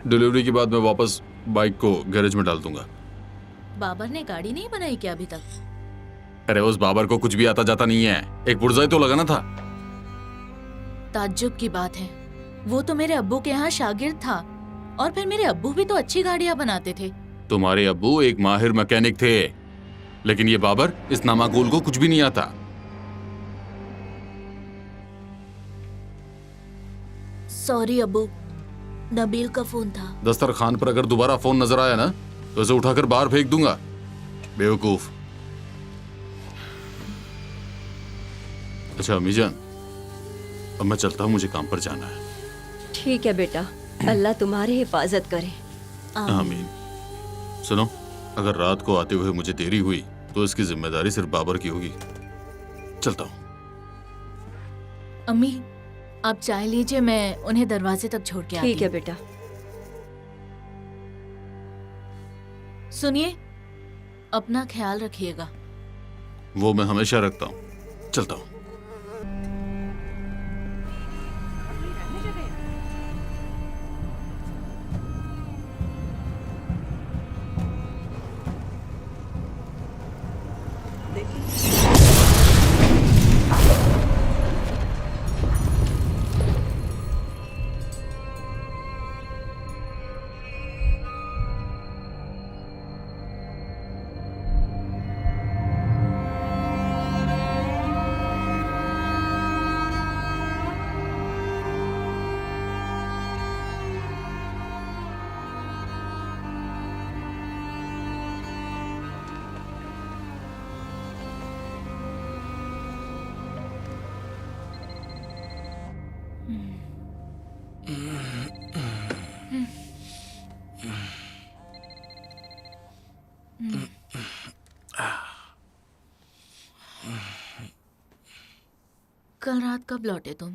Delivery के बाद मैं वापस बाइक को गैरेज में डाल दूंगा। बाबर ने गाड़ी नहीं बनाई क्या अभी तक? अरे उस बाबर को कुछ भी आता जाता नहीं है, एक पुर्जा ही तो लगाना था। ताज्जुब की बात है, वो तो मेरे अब्बू के यहाँ शागिर्द था और फिर मेरे अब्बू भी तो अच्छी गाड़ियाँ बनाते थे। तुम्हारे अब्बू एक माहिर मैकेनिक थे, लेकिन ये बाबर इस नामाकूल को कुछ भी नहीं आता। सॉरी अब्बू, नबील का फोन था। दस्तरखान पर अगर दोबारा फोन नजर आया ना तो उसे उठाकर बाहर फेंक दूंगा, बेवकूफ। अच्छा अम्मी जान, अब मैं चलता हूँ, मुझे काम पर जाना है। ठीक है बेटा, अल्लाह तुम्हारी हिफाजत करे। आमीन। सुनो, अगर रात को आते हुए मुझे देरी हुई तो इसकी जिम्मेदारी सिर्फ बाबर की होगी। चलता हूँ। अम्मी आप चाय लीजिए, मैं उन्हें दरवाजे तक छोड़ के आती ठीक है हूँ। बेटा। सुनिए, अपना ख्याल रखिएगा। वो मैं हमेशा रखता हूँ। चलता हूँ। कल रात कब लौटे तुम?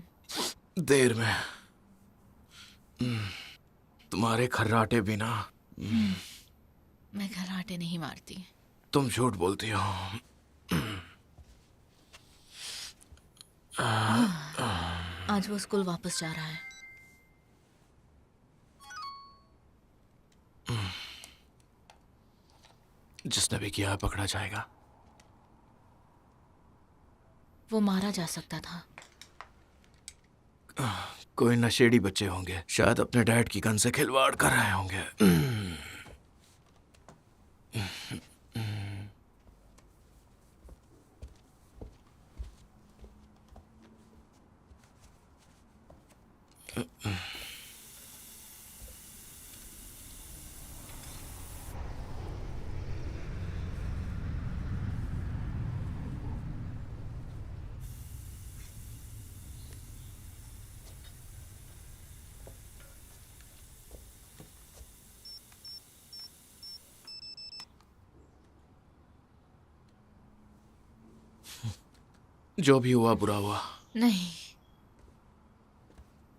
देर में। तुम्हारे खर्राटे बिना। मैं खर्राटे नहीं मारती। तुम झूठ बोलती हो। आज वो स्कूल वापस जा रहा है। जिसने भी किया पकड़ा जाएगा। वो मारा जा सकता था। कोई नशेड़ी बच्चे होंगे, शायद अपने डैड की गन से खिलवाड़ कर रहे होंगे। जो भी हुआ बुरा हुआ। नहीं,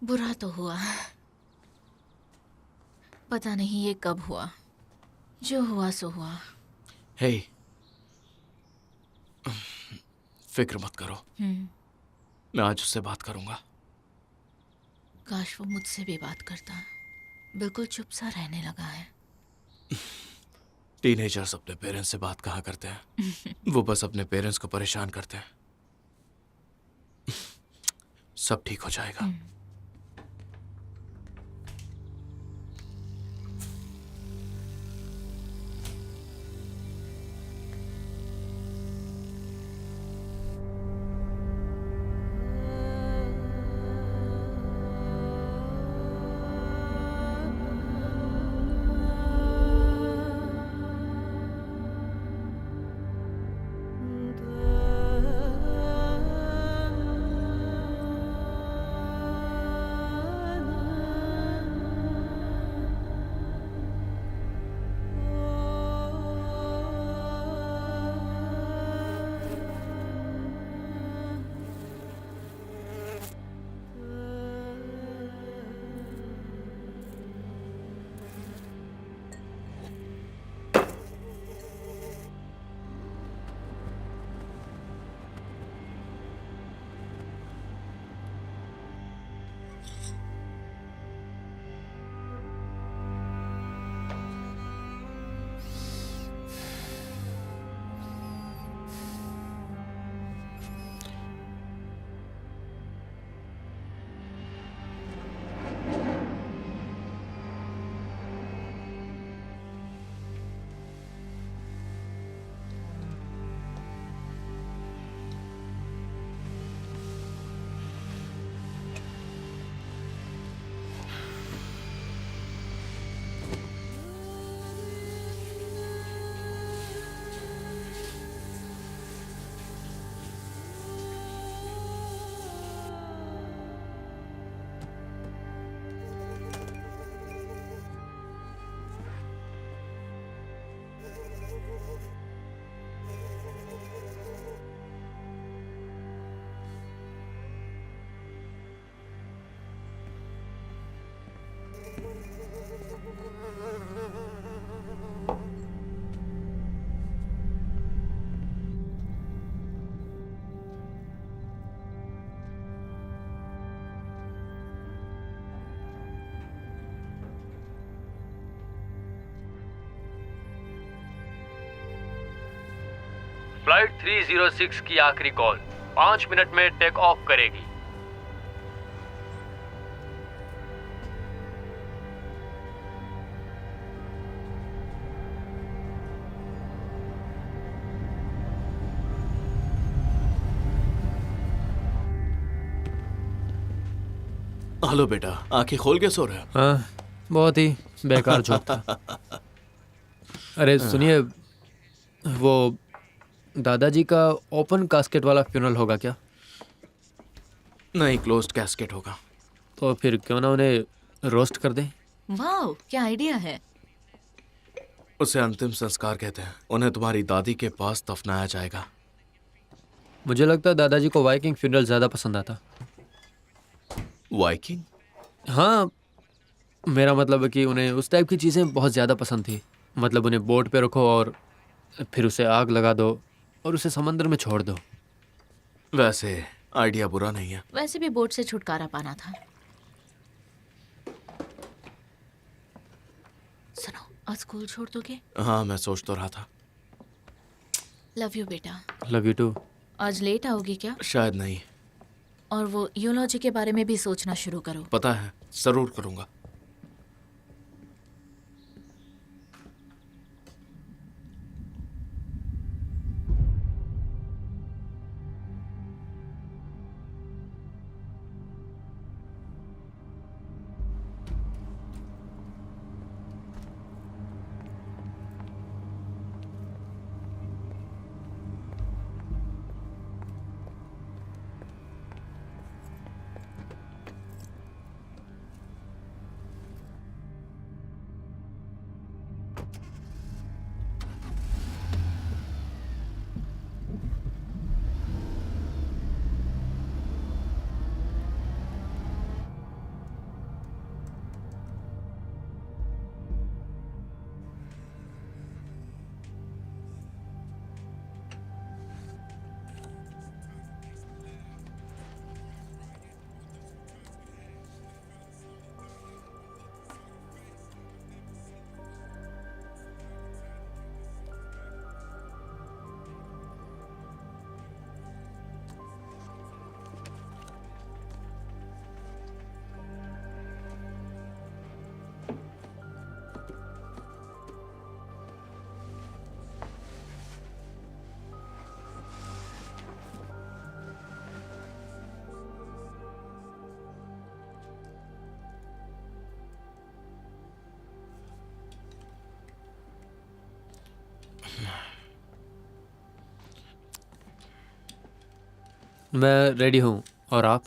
बुरा तो हुआ। पता नहीं ये कब हुआ। जो हुआ सो हुआ। हे, फिक्र मत करो। मैं आज उससे बात करूंगा। काश वो मुझसे भी बात करता। बिल्कुल चुप सा रहने लगा है। टीनेजर्स अपने पेरेंट्स से बात कहाँ करते हैं। वो बस अपने पेरेंट्स को परेशान करते हैं। सब ठीक हो जाएगा। फ्लाइट 306 की आखिरी कॉल 5 मिनट में टेक ऑफ करेगी। हेलो बेटा, आंखें खोल के सो रहे हो? हाँ, बहुत ही बेकार जोक था। अरे सुनिए, वो दादाजी का ओपन कास्केट वाला फ्यूनरल होगा क्या? नहीं, क्लोज्ड कैस्केट होगा। तो फिर क्यों ना उन्हें रोस्ट कर दें? वाह, क्या आइडिया है। उसे अंतिम संस्कार कहते हैं। उन्हें तुम्हारी दादी के पास दफनाया जाएगा। मुझे लगता है दादाजी को वाइकिंग फ्यूनरल ज़्यादा पसंद आता। वाइकिंग? हाँ, मेरा मतलब है कि उन्हें उस टाइप की चीज़ें बहुत ज़्यादा पसंद थी। मतलब उन्हें बोट पे रखो और फिर उसे आग लगा दो और उसे समंदर में छोड़ दो। वैसे आइडिया बुरा नहीं है। वैसे भी बोट से छुटकारा पाना था। सुनो, आज स्कूल छोड़ दोगे? हाँ, मैं सोच तो रहा था। लव यू बेटा। Love you too. आज लेट आओगी क्या? शायद नहीं। और वो यूलॉजी के बारे में भी सोचना शुरू करो। पता है, जरूर करूंगा। मैं रेडी हूँ, और आप?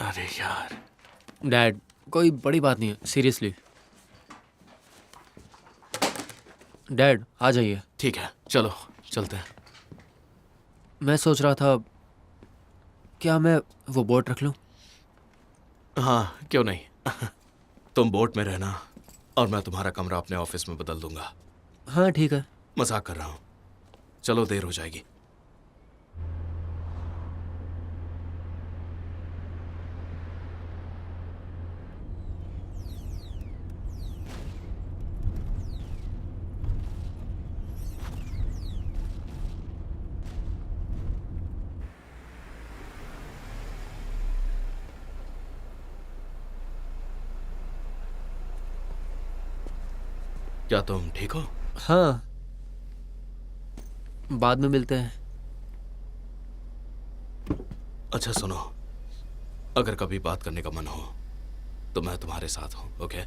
अरे यार। डैड, कोई बड़ी बात नहीं है, सीरियसली। डैड आ जाइए। ठीक है, चलो चलते हैं। मैं सोच रहा था, क्या मैं वो बोट रख लूँ? हाँ, क्यों नहीं। तुम बोट में रहना और मैं तुम्हारा कमरा अपने ऑफिस में बदल दूंगा। हाँ ठीक है। मजाक कर रहा हूँ। चलो, देर हो जाएगी। क्या तुम ठीक हो? हाँ, बाद में मिलते हैं। अच्छा सुनो, अगर कभी बात करने का मन हो तो मैं तुम्हारे साथ हूं, ओके?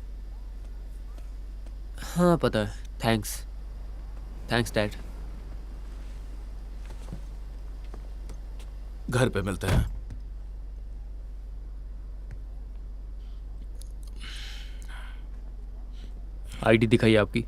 हाँ पता है। थैंक्स। Thanks dad. घर पे मिलते हैं। आईडी दिखाइए आपकी।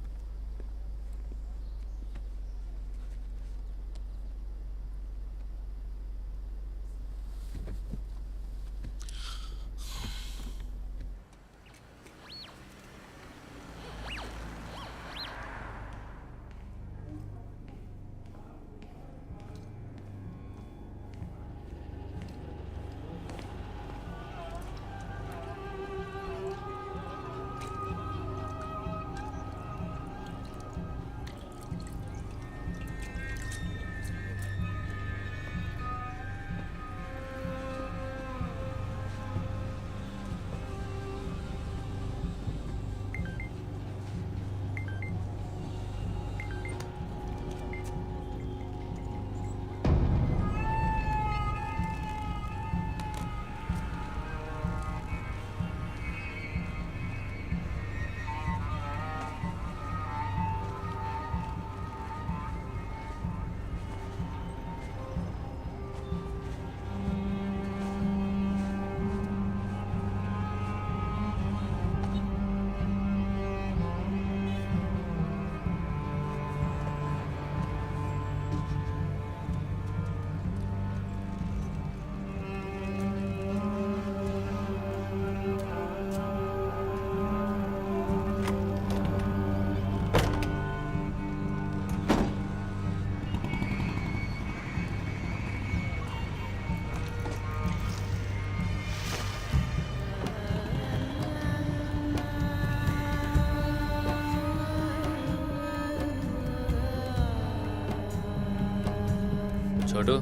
छोटू,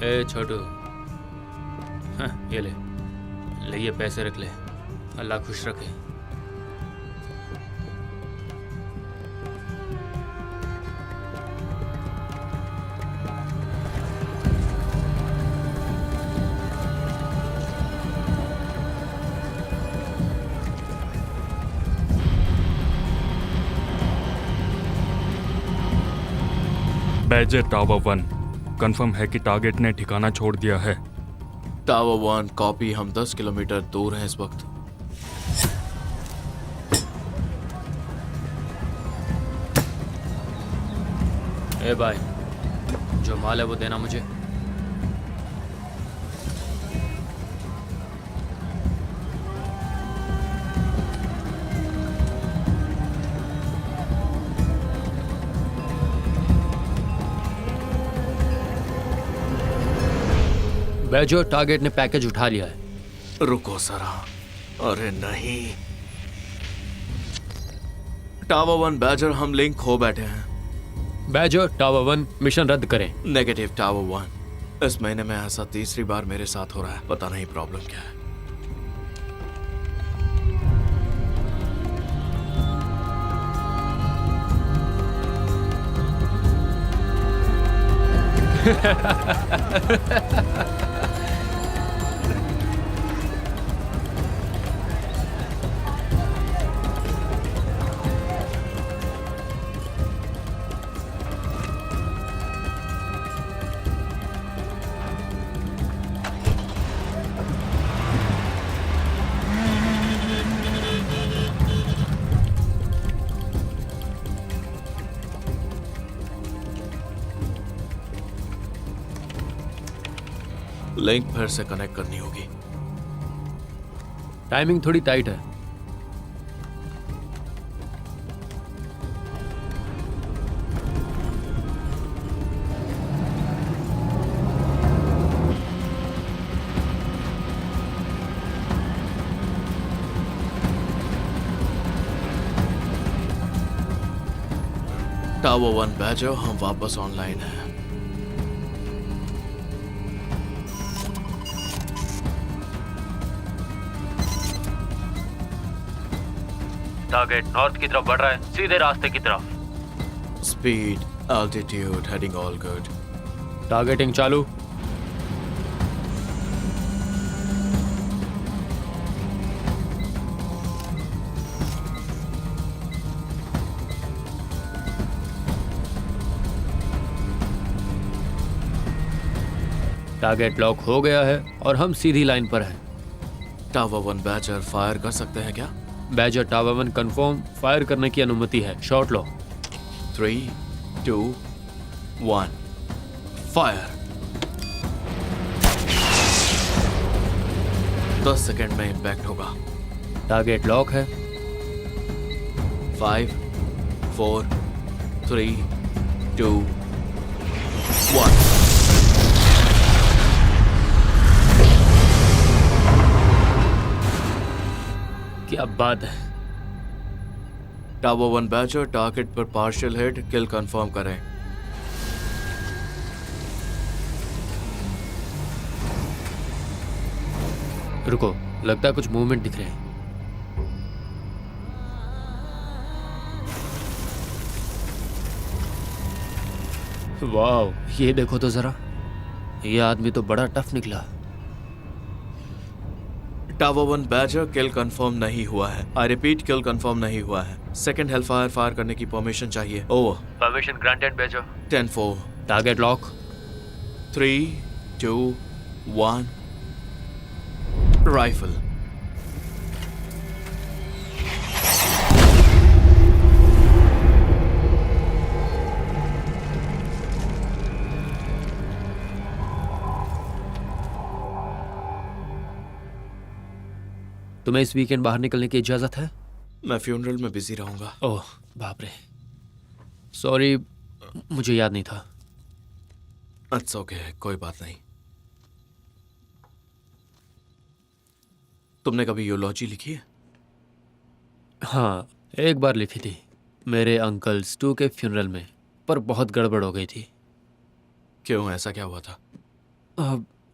ए छोटू, हाँ ये ले ये पैसे रख ले, अल्लाह खुश रखे। बैजर टावर 1 कंफर्म है कि टारगेट ने ठिकाना छोड़ दिया है। टावर 1 कॉपी, हम 10 किलोमीटर दूर हैं इस वक्त। ए भाई, जो माल है वो देना मुझे। बैजो, टारगेट ने पैकेज उठा लिया है। रुको जरा। अरे नहीं, टावर 1 बैजर, हम लिंक खो बैठे हैं। बैजो, टावर 1 मिशन रद्द करें। नेगेटिव टावर 1, इस महीने में ऐसा तीसरी बार मेरे साथ हो रहा है। पता नहीं प्रॉब्लम क्या है। लिंक फिर से कनेक्ट करनी होगी। टाइमिंग थोड़ी टाइट है। टावर 1 बैजो, हम वापस ऑनलाइन हैं। टारगेट नॉर्थ की तरफ बढ़ रहा है, सीधे रास्ते की तरफ। Speed, altitude, heading all good. Targeting चालू। टारगेट लॉक हो गया है और हम सीधी लाइन पर हैं। टावर 1 बैजर, फायर कर सकते हैं क्या? बैजर, टावर 1 कंफर्म, फायर करने की अनुमति है। शॉट लो। 3, 2, 1, फायर। 10 सेकंड में इंपैक्ट होगा। टारगेट लॉक है। 5, 4, 3, 2, 1। क्या बात है। टावर 1 बैचर, टारगेट पर पार्शियल हिट, किल कंफर्म करें। रुको, लगता है कुछ मूवमेंट दिख रहे हैं। वाओ, ये देखो तो जरा, ये आदमी तो बड़ा टफ निकला। टावर 1 बैचर, किल कंफर्म नहीं हुआ है। आई रिपीट, किल कंफर्म नहीं हुआ है। सेकंड हेलफायर फायर करने की परमिशन चाहिए। Over. Permission granted banjo. 10-4। Target lock. 3, 2, 1, rifle. तुम्हें इस वीकेंड बाहर निकलने की इजाजत है? मैं फ्यूनरल में बिजी रहूंगा। ओह बाप रे, सॉरी, मुझे याद नहीं था। इट्स ओके, कोई बात नहीं। तुमने कभी यूलॉजी लिखी है? हाँ, एक बार लिखी थी मेरे अंकल स्टू के फ्यूनरल में, पर बहुत गड़बड़ हो गई थी। क्यों, ऐसा क्या हुआ था?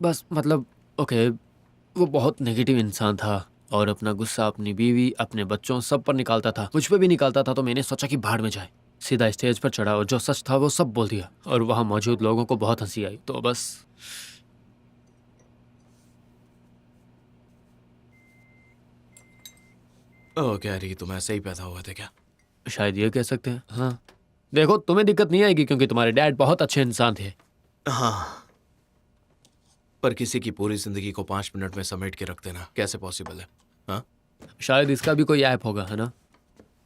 बस मतलब ओके, वो बहुत नेगेटिव इंसान था और अपना गुस्सा अपनी बीवी, अपने बच्चों, सब पर निकालता था। मुझ पे भी निकालता था, तो मैंने सोचा कि भाड़ में जाए। सीधा स्टेज पर चढ़ा और जो सच था वो सब बोल दिया, और वहाँ मौजूद लोगों को बहुत हंसी आई। तो बस ओह गैरी, तुम ऐसे ही पैदा हुए थे क्या? शायद ये कह सकते हैं। हाँ, देखो तुम्हें दिक्कत नहीं आएगी क्योंकि तुम्हारे डैड बहुत अच्छे इंसान थे। हाँ, पर किसी की पूरी जिंदगी को 5 मिनट में समेट के रख देना कैसे पॉसिबल है? हाँ, शायद इसका भी कोई ऐप होगा, है ना?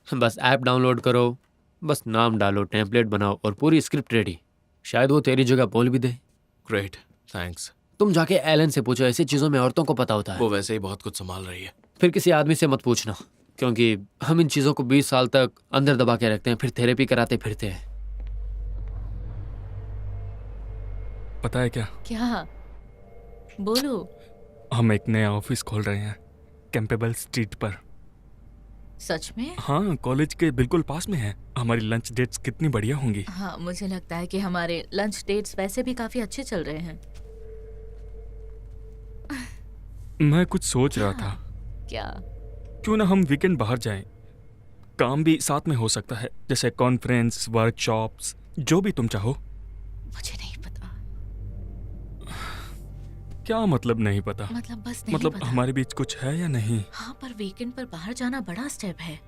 बस ऐप डाउनलोड करो, बस नाम डालो, टेम्पलेट बनाओ और पूरी स्क्रिप्ट रेडी। शायद वो तेरी जगह बोल भी दे। Great, thanks. तुम जाके एलन से पूछो, ऐसी चीज़ों में औरतों को पता होता है। वो वैसे ही बहुत कुछ संभाल रही है। फिर किसी आदमी से मत पूछना, क्योंकि हम इन चीज़ों को 20 साल तक अंदर दबा के रखते हैं, फिर थेरेपी कराते फिरते हैं। पता है क्या, क्या? बोलो। हम एक नया ऑफिस खोल रहे हैं कैंपेबल स्ट्रीट पर। सच में? हाँ, कॉलेज के बिल्कुल पास में है। हमारी लंच डेट्स कितनी बढ़िया होंगी। हाँ, मुझे लगता है कि हमारे लंच डेट्स वैसे भी काफी अच्छे चल रहे हैं। मैं कुछ सोच रहा था, क्या? क्यों ना हम वीकेंड बाहर जाएं। काम भी साथ में हो सकता है, जैसे कॉन्फ्रेंस, वर्कशॉप्स, जो भी तुम चाहो। मुझे नहीं पता। क्या मतलब नहीं पता? मतलब बस नहीं मतलब पता। हमारे बीच कुछ है या नहीं? हाँ, पर वीकेंड पर बाहर जाना बड़ा स्टेप है।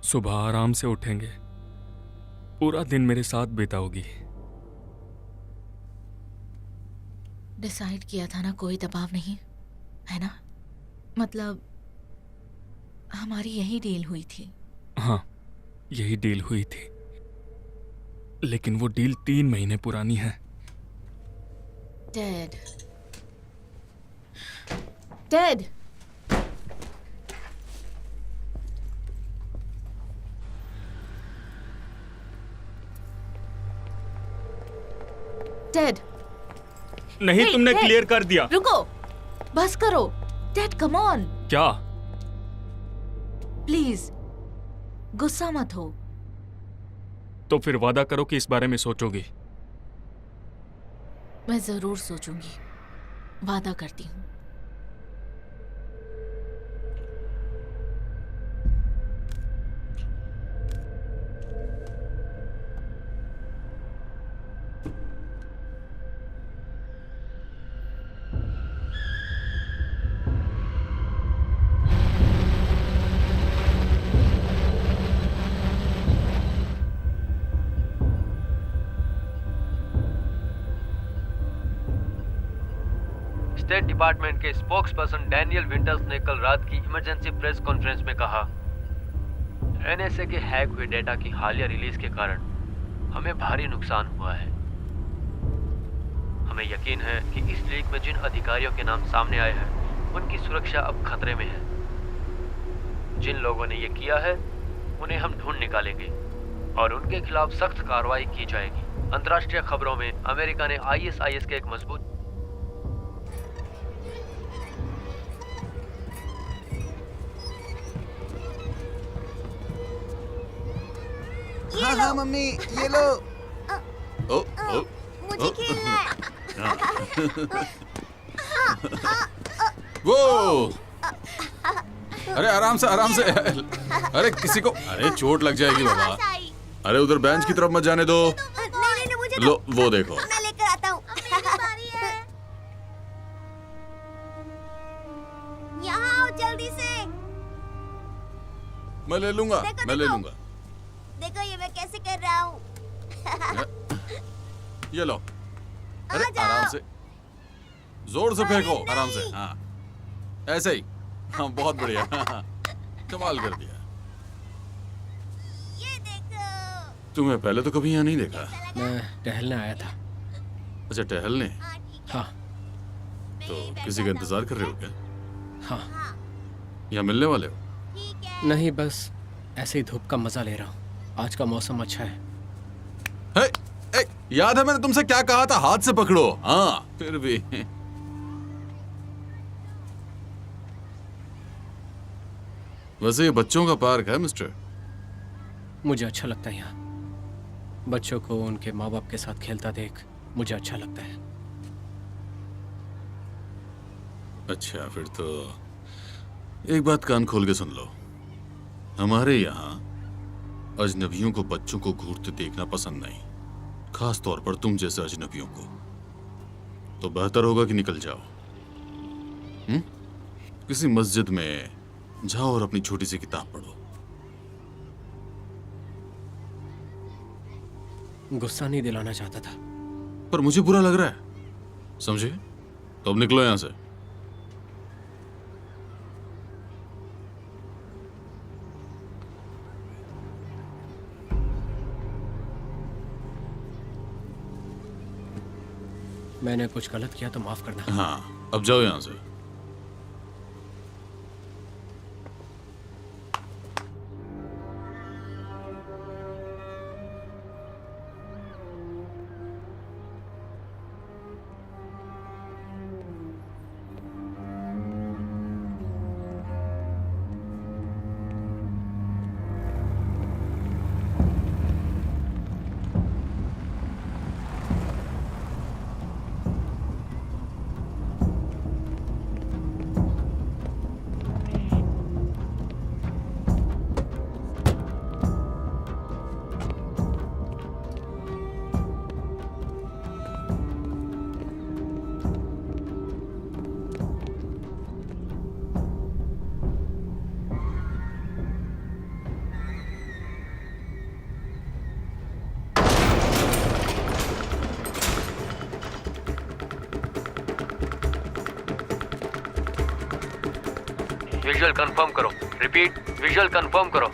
सुबह आराम से उठेंगे, पूरा दिन मेरे साथ बिताओगी। डिसाइड किया था ना, कोई दबाव नहीं है ना। मतलब हमारी यही डील हुई थी। हाँ, यही डील हुई थी, लेकिन वो डील 3 महीने पुरानी है। टेड, टेड, टेड, नहीं, Hey, तुमने hey! क्लियर कर दिया। रुको, बस करो। टेड, कम ऑन, क्या? प्लीज गुस्सा मत हो। तो फिर वादा करो कि इस बारे में सोचोगी। मैं जरूर सोचूंगी, वादा करती हूँ। स्टेट डिपार्टमेंट के स्पोक्स पर्सन डैनियल विंटर्स ने कल रात की इमरजेंसी प्रेस कॉन्फ्रेंस में कहा, एनएसए के हैक हुए डेटा की हालिया रिलीज के कारण हमें भारी नुकसान हुआ है। हमें यकीन है कि इस लीक में जिन अधिकारियों के नाम सामने आए हैं उनकी सुरक्षा अब खतरे में है। जिन लोगों ने ये किया है उन्हें हम ढूंढ निकालेंगे और उनके खिलाफ सख्त कार्रवाई की जाएगी। अंतर्राष्ट्रीय खबरों में अमेरिका ने आईएसआईएस के एक मजबूत हाँ हाँ मम्मी, ये लो। ओ, ओ, मुझे खेलना है। वो अरे आराम से, आराम से। अरे किसी को, अरे चोट लग जाएगी बाबा। अरे उधर बेंच की तरफ मत जाने दो। नहीं, मुझे लो वो देखो। मैं लेकर आता हूँ। यहाँ आओ जल्दी से। मैं ले लूंगा, देखो, मैं ले देखो। लूंगा। देखो ये मैं कैसे कर रहा हूँ। ये लो। अरे आ जाओ। आराम से, जोर से फेंको, अरे आराम से। नहीं। हाँ, ऐसे ही। हाँ, बहुत बढ़िया। कमाल कर दिया। ये देखो। तुम्हें पहले तो कभी यहाँ नहीं देखा। मैं टहलने आया था। अच्छा, टहलने? हाँ, ठीक है। हाँ तो किसी का इंतजार कर रहे हो क्या? हाँ, यहाँ मिलने वाले हो? ठीक है। नहीं बस ऐसे ही धूप का मजा ले रहा हूँ। आज का मौसम अच्छा है। हे, ए, याद है मैंने तुमसे क्या कहा था? हाथ से पकड़ो। हाँ, फिर भी। वैसे ये बच्चों का पार्क है मिस्टर। मुझे अच्छा लगता है यहाँ। बच्चों को उनके माँ बाप के साथ खेलता देख मुझे अच्छा लगता है। अच्छा, फिर तो एक बात कान खोल के सुन लो। हमारे यहाँ अजनबियों को बच्चों को घूरते देखना पसंद नहीं, खास तौर पर तुम जैसे अजनबियों को। तो बेहतर होगा कि निकल जाओ। किसी मस्जिद में जाओ और अपनी छोटी सी किताब पढ़ो। गुस्सा नहीं दिलाना चाहता था। पर मुझे बुरा लग रहा है, समझे? तो अब निकलो यहां से। मैंने कुछ गलत किया तो माफ करना। हाँ, अब जाओ यहां से। विजुअल कंफर्म करो। रिपीट, विजुअल कंफर्म करो।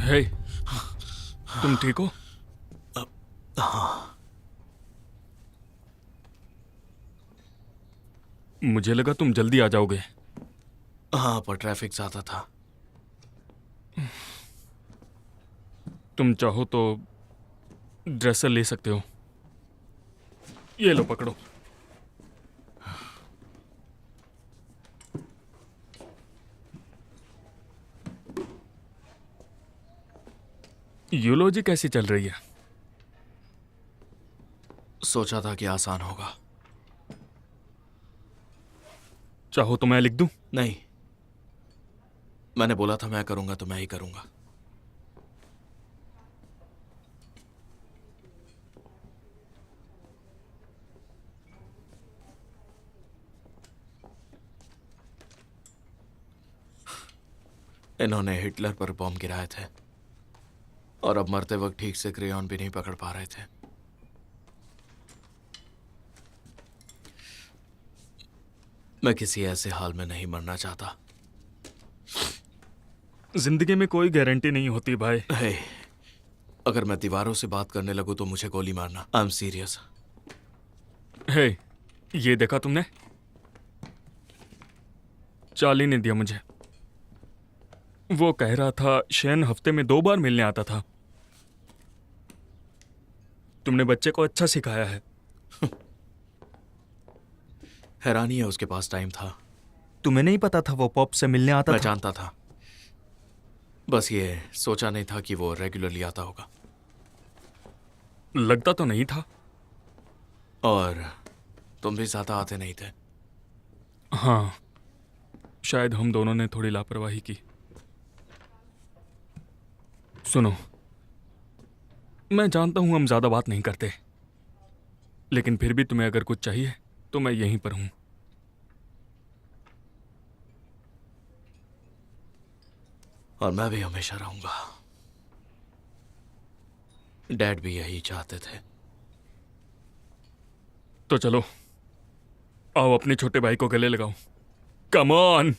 हे, तुम ठीक हो? मुझे लगा तुम जल्दी आ जाओगे। हाँ, पर ट्रैफिक ज्यादा था। तुम चाहो तो ड्रेसर ले सकते हो। ये लो, पकड़ो। यूलॉजी कैसी चल रही है? सोचा था कि आसान होगा। चाहो तो मैं लिख दूं? नहीं, मैंने बोला था मैं करूंगा तो मैं ही करूंगा। इन्होंने हिटलर पर बॉम्ब गिराए थे और अब मरते वक्त ठीक से क्रेयॉन भी नहीं पकड़ पा रहे थे। मैं किसी ऐसे हाल में नहीं मरना चाहता। जिंदगी में कोई गारंटी नहीं होती भाई। हे, अगर मैं दीवारों से बात करने लगूं तो मुझे गोली मारना। I am serious. हे, ये देखा तुमने? चार्ली ने दिया मुझे। वो कह रहा था शेन हफ्ते में 2 बार मिलने आता था। तुमने बच्चे को अच्छा सिखाया है। हैरानी है उसके पास टाइम था। तुम्हें नहीं पता था वो पॉप से मिलने आता मैं था? जानता था, बस ये सोचा नहीं था कि वो रेगुलरली आता होगा। लगता तो नहीं था। और तुम भी ज्यादा आते नहीं थे। हाँ, शायद हम दोनों ने थोड़ी लापरवाही की। सुनो, मैं जानता हूं हम ज्यादा बात नहीं करते, लेकिन फिर भी तुम्हें अगर कुछ चाहिए तो मैं यहीं पर हूं। और मैं भी हमेशा रहूंगा। डैड भी यही चाहते थे। तो चलो, आओ अपने छोटे भाई को गले लगाओ। Come on.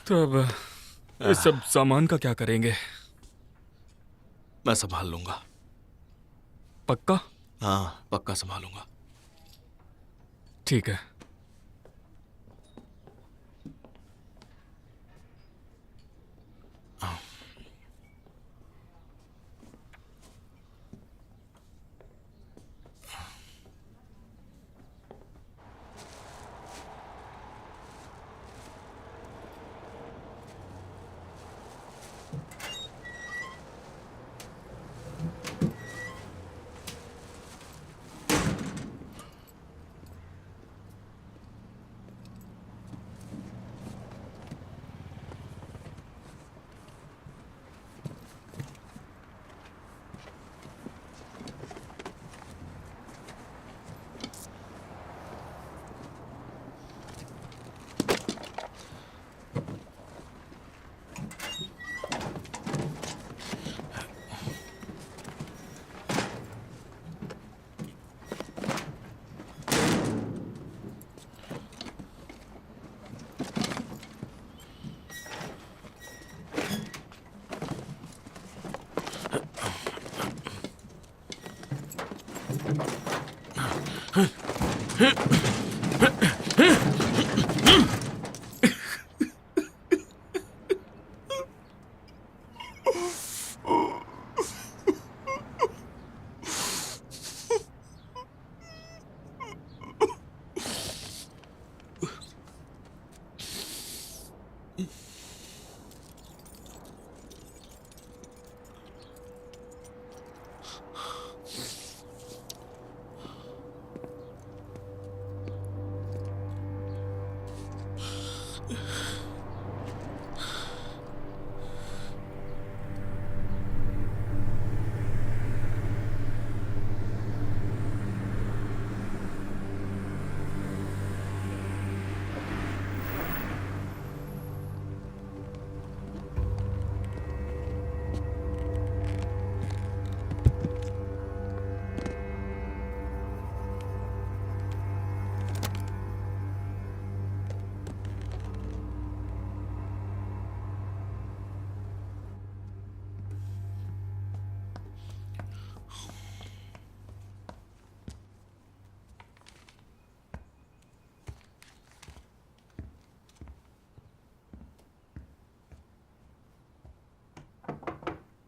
तो अब इस सब सामान का क्या करेंगे? मैं संभाल लूंगा। पक्का? हाँ, पक्का संभालूंगा। ठीक है।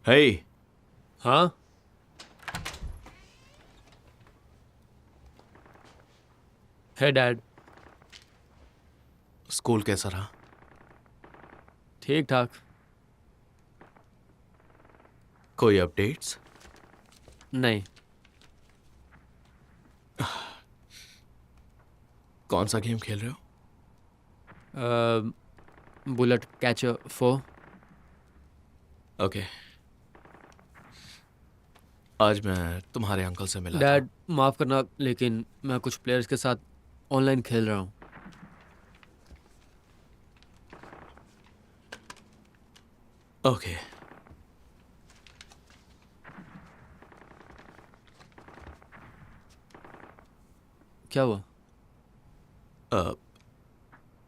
हे। हाँ, है डैड। स्कूल कैसा रहा? ठीक ठाक। कोई अपडेट्स? नहीं। कौन सा गेम खेल रहे हो? Bullet catcher 4। ओके। आज मैं तुम्हारे अंकल से मिला डैड माफ़ करना, लेकिन मैं कुछ प्लेयर्स के साथ ऑनलाइन खेल रहा हूँ। था। ओके। क्या हुआ?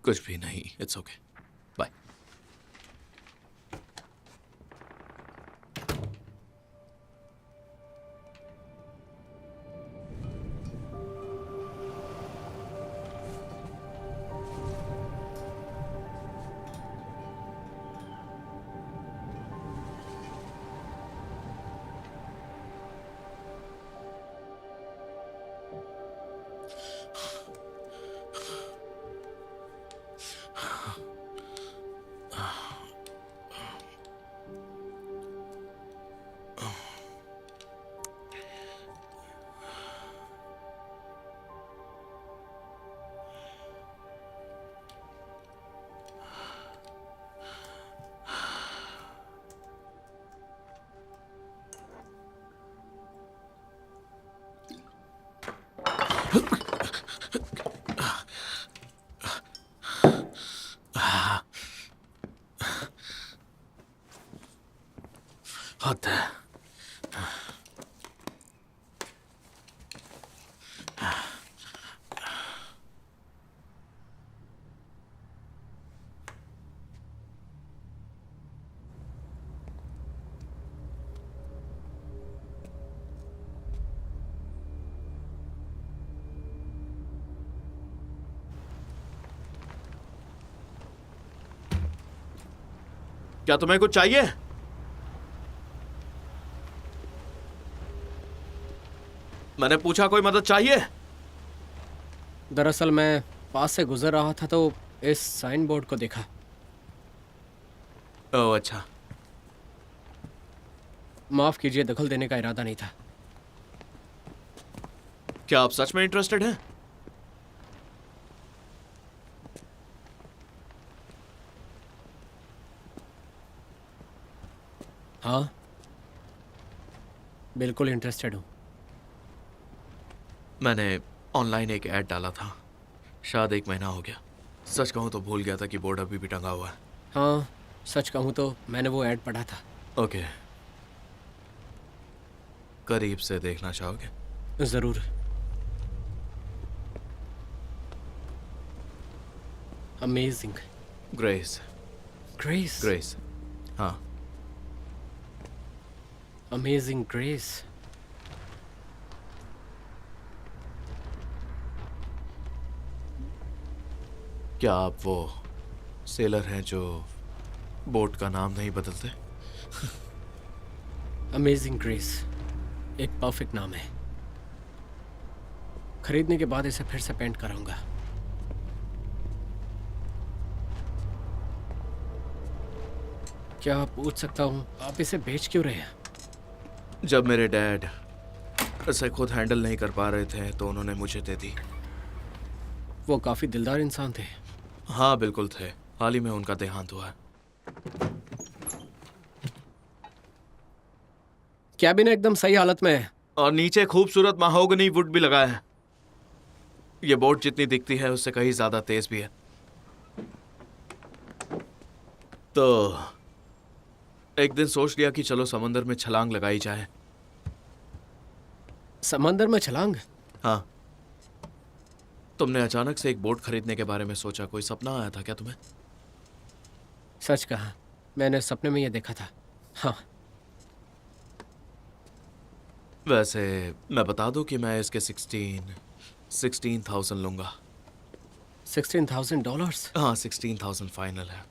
कुछ भी नहीं, इट्स ओके। बाय। हद है। क्या तुम्हें कुछ चाहिए? मैंने पूछा कोई मदद चाहिए? दरअसल मैं पास से गुजर रहा था तो इस साइन बोर्ड को देखा। ओह अच्छा। माफ कीजिए, दखल देने का इरादा नहीं था। क्या आप सच में इंटरेस्टेड हैं? हाँ, बिल्कुल इंटरेस्टेड हूँ। मैंने ऑनलाइन एक ऐड डाला था, शायद 1 महीना हो गया। सच कहूँ तो भूल गया था कि बोर्ड अभी भी टंगा हुआ है। हाँ, सच कहूँ तो मैंने वो ऐड पढ़ा था। ओके, करीब से देखना चाहोगे? ज़रूर। अमेजिंग। ग्रेस। ग्रेस। ग्रेस, हाँ। Amazing grace. क्या आप वो सेलर हैं जो बोट का नाम नहीं बदलते? अमेजिंग ग्रेस एक परफेक्ट नाम है। खरीदने के बाद इसे फिर से पेंट कराऊंगा। क्या पूछ सकता हूँ आप इसे बेच क्यों रहे हैं? जब मेरे डैड इसे खुद हैंडल नहीं कर पा रहे थे तो उन्होंने मुझे दे दी। वो काफी दिलदार इंसान थे। हाँ बिल्कुल थे, हाल ही में उनका देहांत हुआ है। कैबिन एकदम सही हालत में है। और नीचे खूबसूरत महोगनी वुड भी लगा है। ये बोट जितनी दिखती है उससे कहीं ज्यादा तेज भी है। तो एक दिन सोच लिया कि चलो समंदर में छलांग लगाई जाए। समंदर में छलांग? हाँ। तुमने अचानक से एक बोट खरीदने के बारे में सोचा, कोई सपना आया था क्या तुम्हें? सच कहा, मैंने सपने में ये देखा था। हाँ। वैसे मैं बता दूं कि मैं इसके 16,000 लूंगा। $16,000? हाँ 16,000 फाइनल है।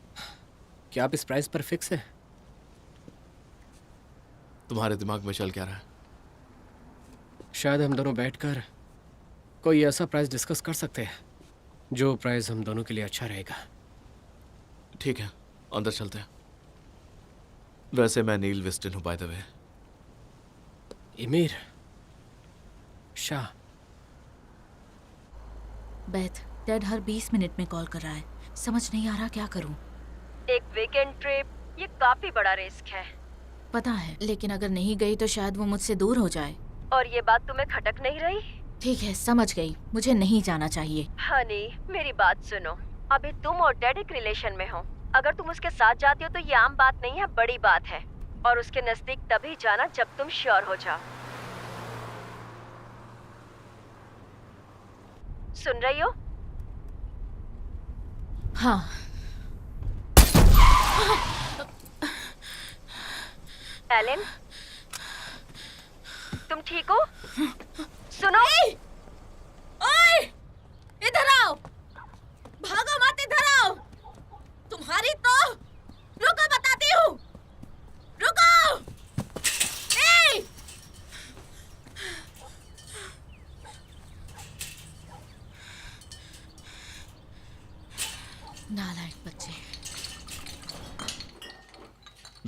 क्या आप इस प्राइस पर फिक्स है? तुम्हारे दिमाग में चल क्या रहा है? शायद हम दोनों बैठकर कोई ऐसा प्राइस डिस्कस कर सकते हैं जो प्राइस हम दोनों के लिए अच्छा रहेगा। ठीक है, अंदर चलते हैं। वैसे मैं नील विस्टन हूँ by the way. Emir Shah. Beth, dad हर 20 मिनट में कॉल कर रहा है। समझ नहीं आ रहा क्या करूं। एक वीकेंड ट्रिप, ये काफी बड़ा रिस्क है। पता है, लेकिन अगर नहीं गई तो शायद वो मुझसे दूर हो जाए। और ये बात तुम्हें खटक नहीं रही? ठीक है, समझ गई, मुझे नहीं जाना चाहिए। हनी, मेरी बात सुनो। अभी तुम और डैड एक रिलेशन में हो। अगर तुम उसके साथ जाती हो तो ये आम बात नहीं है, बड़ी बात है। और उसके नजदीक तभी जाना जब तुम श्योर हो जाओ। सुन रही हो? हाँ। एलन, तुम ठीक हो? सुनो। ओए! इधर आओ! भागो मत, इधर आओ! तुम्हारी तो रुको, बताती हूँ। रुको! ए! नालायक बच्चे।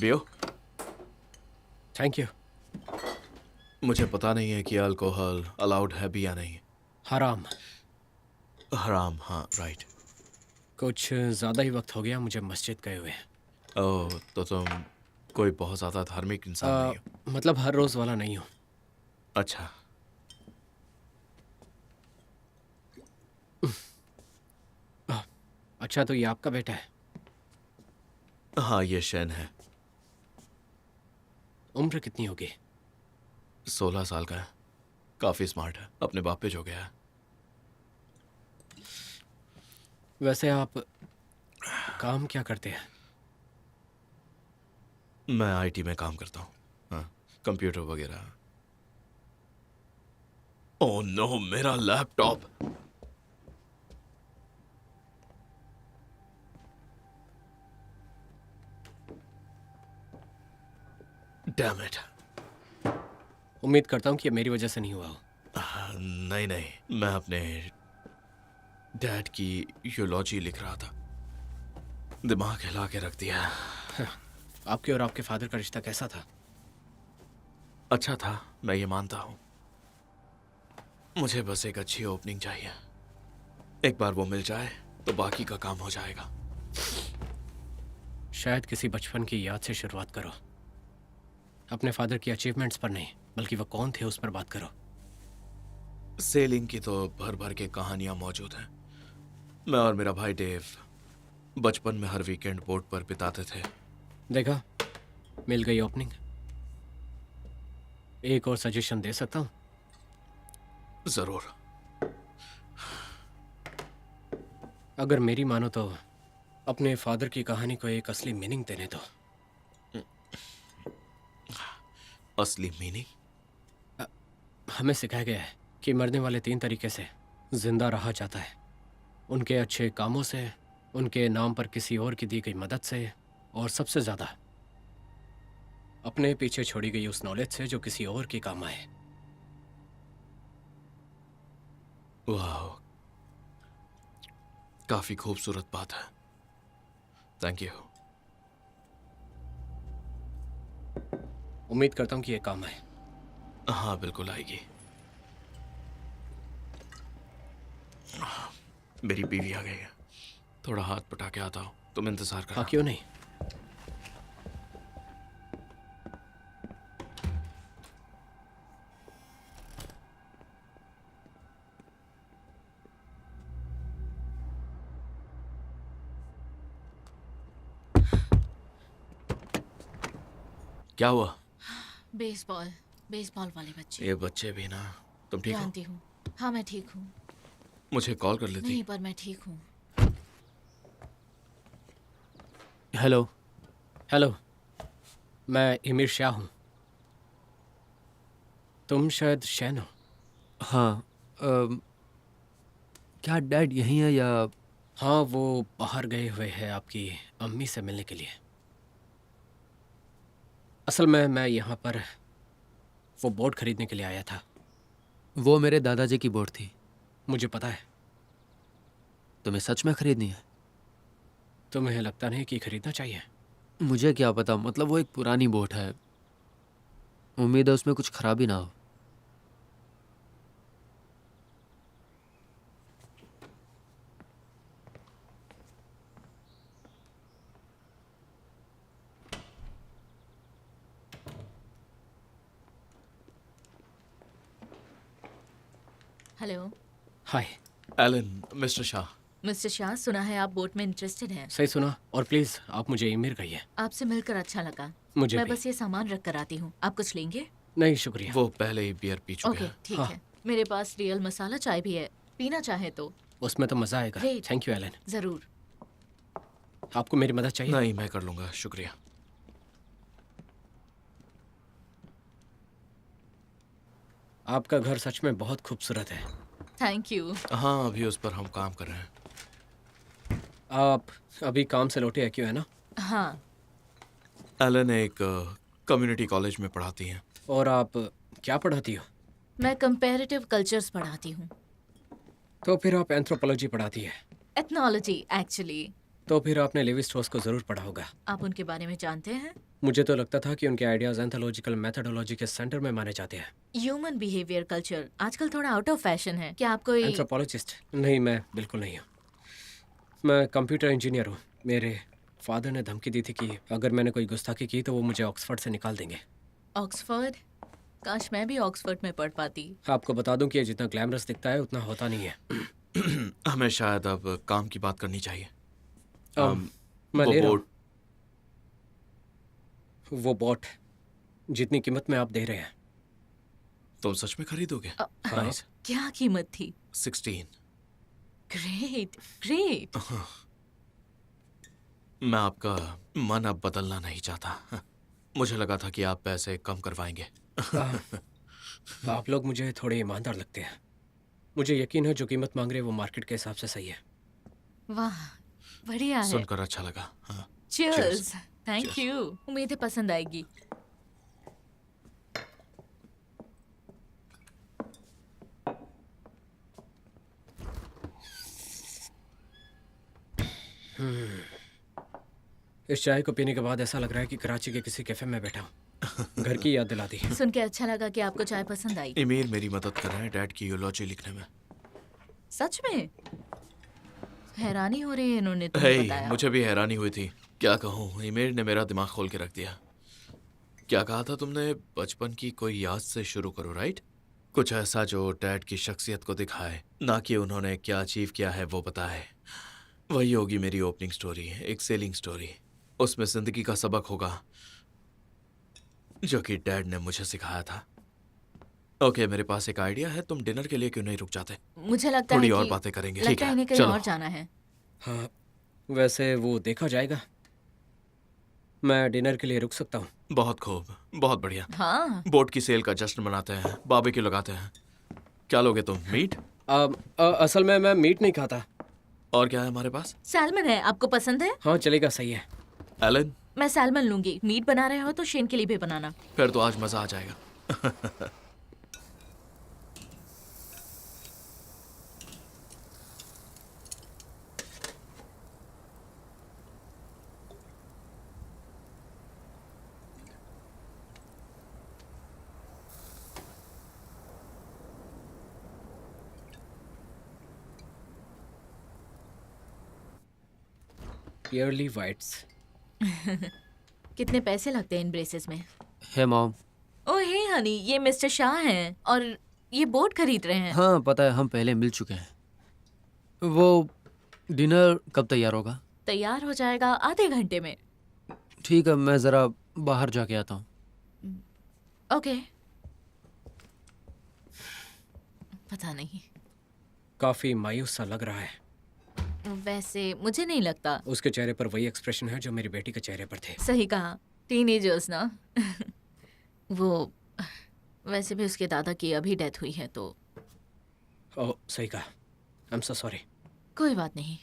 बियो, थैंक यू। मुझे पता नहीं है कि अल्कोहल अलाउड है भी या नहीं। हराम। हराम, हाँ राइट। कुछ ज़्यादा ही वक्त हो गया मुझे मस्जिद गए हुए। ओह, तो तुम कोई बहुत ज़्यादा धार्मिक इंसान नहीं हो? मतलब हर रोज़ वाला नहीं हूँ। अच्छा। अच्छा, तो ये आपका बेटा है? हाँ, ये शैन है। उम्र कितनी होगी? 16 साल का है। काफी स्मार्ट है, अपने बाप पे जो गया है। वैसे आप काम क्या करते हैं? मैं आईटी में काम करता हूँ। हाँ, कंप्यूटर वगैरह। ओह नो, मेरा लैपटॉप। Damn it. उम्मीद करता हूँ कि ये मेरी वजह से नहीं हुआ हो। नहीं नहीं, मैं अपने डैड की यूलॉजी लिख रहा था। दिमाग हिला के रख दिया। आपके और आपके फादर का रिश्ता कैसा था? अच्छा था, मैं ये मानता हूँ। मुझे बस एक अच्छी ओपनिंग चाहिए। एक बार वो मिल जाए तो बाकी का काम हो जाएगा। शायद किसी बचपन की याद से शुरुआत करो। अपने फादर की अचीवमेंट्स पर नहीं, बल्कि वो कौन थे उस पर बात करो। सेलिंग की तो भर भर के कहानियां मौजूद हैं। मैं और मेरा भाई डेव बचपन में हर वीकेंड बोट पर बिताते थे। देखा, मिल गई ओपनिंग। एक और सजेशन दे सकता हूँ? जरूर। अगर मेरी मानो तो अपने फादर की कहानी को एक असली मीनिंग देने दो। असली मीनिंग? हमें सिखाया गया है कि मरने वाले 3 तरीके से जिंदा रहा जाता है। उनके अच्छे कामों से, उनके नाम पर किसी और की दी गई मदद से, और सबसे ज़्यादा अपने पीछे छोड़ी गई उस नॉलेज से जो किसी और के काम आए। वाह, काफी खूबसूरत बात है। Thank you. उम्मीद करता हूँ कि ये काम आए। हाँ, बिल्कुल आएगी। मेरी बीवी आ गई है, थोड़ा हाथ पटा के आता हूँ, तुम इंतजार हाँ, करो। क्यों नहीं। क्या हुआ? बेसबॉल बेसबॉल वाले बच्चे। ये बच्चे भी ना। तुम ठीक हो? जानती हूँ। हाँ, मैं ठीक हूँ। मुझे कॉल कर लेती। नहीं, पर मैं ठीक हूँ। हेलो। हेलो, मैं इमिर शाह हूँ। तुम शायद शैन हो। हाँ। क्या डैड यहीं है या? हाँ, वो बाहर गए हुए हैं आपकी अम्मी से मिलने के लिए। असल में मैं यहाँ पर वो बोट खरीदने के लिए आया था। वो मेरे दादाजी की बोट थी। मुझे पता है। तुम्हें सच में खरीदनी है? तुम्हें लगता नहीं कि खरीदना चाहिए? मुझे क्या पता, मतलब वो एक पुरानी बोट है। उम्मीद है उसमें कुछ खराबी ना हो। Hello hi. Alan, mister Shah. Mister Shah, सुना है आप बोट में इंटरेस्टेड हैं। सही सुना। और प्लीज आप मुझे इमिर कहिए। आपसे मिलकर अच्छा लगा। मुझे मैं भी। बस ये सामान रख कर आती हूँ। आप कुछ लेंगे? नहीं, शुक्रिया। वो पहले ही बियर पी चुके ओके, हैं। ठीक हाँ। है। मेरे पास रियल मसाला चाय भी है, पीना चाहे तो। उसमें तो मजा आएगा। Great. Thank you Alan. जरूर। आपको मेरी मदद चाहिए? नहीं, मैं कर लूंगा, शुक्रिया। आपका घर सच में बहुत खूबसूरत है। Thank you. हाँ, अभी उस पर हम काम कर रहे हैं। आप अभी काम से लौटे हैं क्यों, है ना? हाँ, एलन एक कम्युनिटी कॉलेज में पढ़ाती हैं। और आप क्या पढ़ाती हो? मैं कंपैरेटिव कल्चर्स पढ़ाती हूँ। तो फिर आप एंथ्रोपोलॉजी पढ़ाती है। Ethnology actually. तो फिर आपने लेवी स्ट्रॉस को जरूर पढ़ा होगा। आप उनके बारे में जानते हैं? मुझे तो लगता था कि उनके आइडियाज एंथोलॉजिकल मेथोडोलॉजी के सेंटर में माने जाते हैं। ह्यूमन बिहेवियर कल्चर आजकल थोड़ा आउट ऑफ फैशन है। क्या आप कोई एंथ्रोपोलॉजिस्ट? नहीं, मैं बिल्कुल नहीं हूँ। मैं कंप्यूटर इंजीनियर हूँ। मेरे फादर ने धमकी दी थी कि अगर मैंने कोई गुस्ताखी की तो वो मुझे ऑक्सफोर्ड से निकाल देंगे। ऑक्सफोर्ड? काश मैं भी ऑक्सफोर्ड में पढ़ पाती। आपको बता दूं कि ये जितना ग्लैमरस दिखता है उतना होता नहीं है। हमें शायद अब काम की बात करनी चाहिए। मैं वो ले रहा बोट। हूँ। वो बोट जितनी कीमत में आप दे रहे हैं। तुम सच में खरीदोगे? नाइस। क्या कीमत थी? 16। Great great. मैं आपका मन अब बदलना नहीं चाहता। मुझे लगा था कि आप पैसे कम करवाएंगे। आप लोग मुझे थोड़े ईमानदार लगते हैं। मुझे यकीन है जो कीमत मांग रहे हैं वो मार्केट के हिसाब से सही है। वाह, बढ़िया है। सुनकर अच्छा लगा। हाँ। चीयर्स। Thank Cheers. यू। उम्मीद है पसंद आएगी। इस चाय को पीने के बाद ऐसा लग रहा है कि कराची के किसी कैफे में बैठा हूँ। घर की याद दिला दी। सुन के अच्छा लगा कि आपको चाय पसंद आई। इमीर मेरी मदद कर रहे हैं डैड की यूलॉजी लिखने में। सच में? हैरानी हो रही है इन्होंने तुम्हें बताया। मुझे भी हैरानी हुई थी। क्या कहूँ, इमीर ने मेरा दिमाग खोल के रख दिया। क्या कहा था तुमने? बचपन की कोई याद से शुरू करो, राइट? कुछ ऐसा जो डैड की शख्सियत को दिखाए, ना कि उन्होंने क्या अचीव किया है वो बताए। वही होगी मेरी ओपनिंग स्टोरी, एक सेलिंग स्टोरी। उसमें जिंदगी का सबक होगा जो कि डैड ने मुझे सिखाया था। ओके, मेरे पास एक आइडिया है। तुम डिनर के लिए क्यों नहीं रुक जाते? मुझे लगता है थोड़ी कि और बातें करेंगे। लगता ठीक है है, इन्हें कहीं चलो। और जाना है। हाँ, वैसे वो देखा जाएगा। मैं डिनर के लिए रुक सकता हूँ। बहुत खूब, बहुत बढ़िया। हाँ। बोट की सेल का जश्न मनाते हैं, बारबेक्यू लगाते हैं। क्या लोगे तुम? मीट? असल में मैं मीट नहीं खाता। और क्या है हमारे पास? सैल्मन है, आपको पसंद है? हाँ चलेगा, सही है। एलन? मैं सैल्मन लूंगी। मीट बना रहे हो तो शेन के लिए भी बनाना। फिर तो आज मजा आ जाएगा। पियरली वाइट्स। कितने पैसे लगते हैं इन ब्रेसेस में? है मॉम। ओह हे हनी, ये मिस्टर शाह हैं और ये बोट खरीद रहे हैं। हाँ पता है, हम पहले मिल चुके हैं। वो डिनर कब तैयार होगा? तैयार हो जाएगा आधे घंटे में। ठीक है, मैं ज़रा बाहर जाके आता हूँ। ओके। पता नहीं, काफी मायूस सा लग रहा है। वैसे मुझे नहीं लगता। उसके चेहरे पर वही एक्सप्रेशन है जो मेरी बेटी के चेहरे पर थे। सही कहा, टीनेजर्स ना। वो वैसे भी उसके दादा की अभी डेथ हुई है तो। ओह सही कहा। I am so sorry. कोई बात नहीं।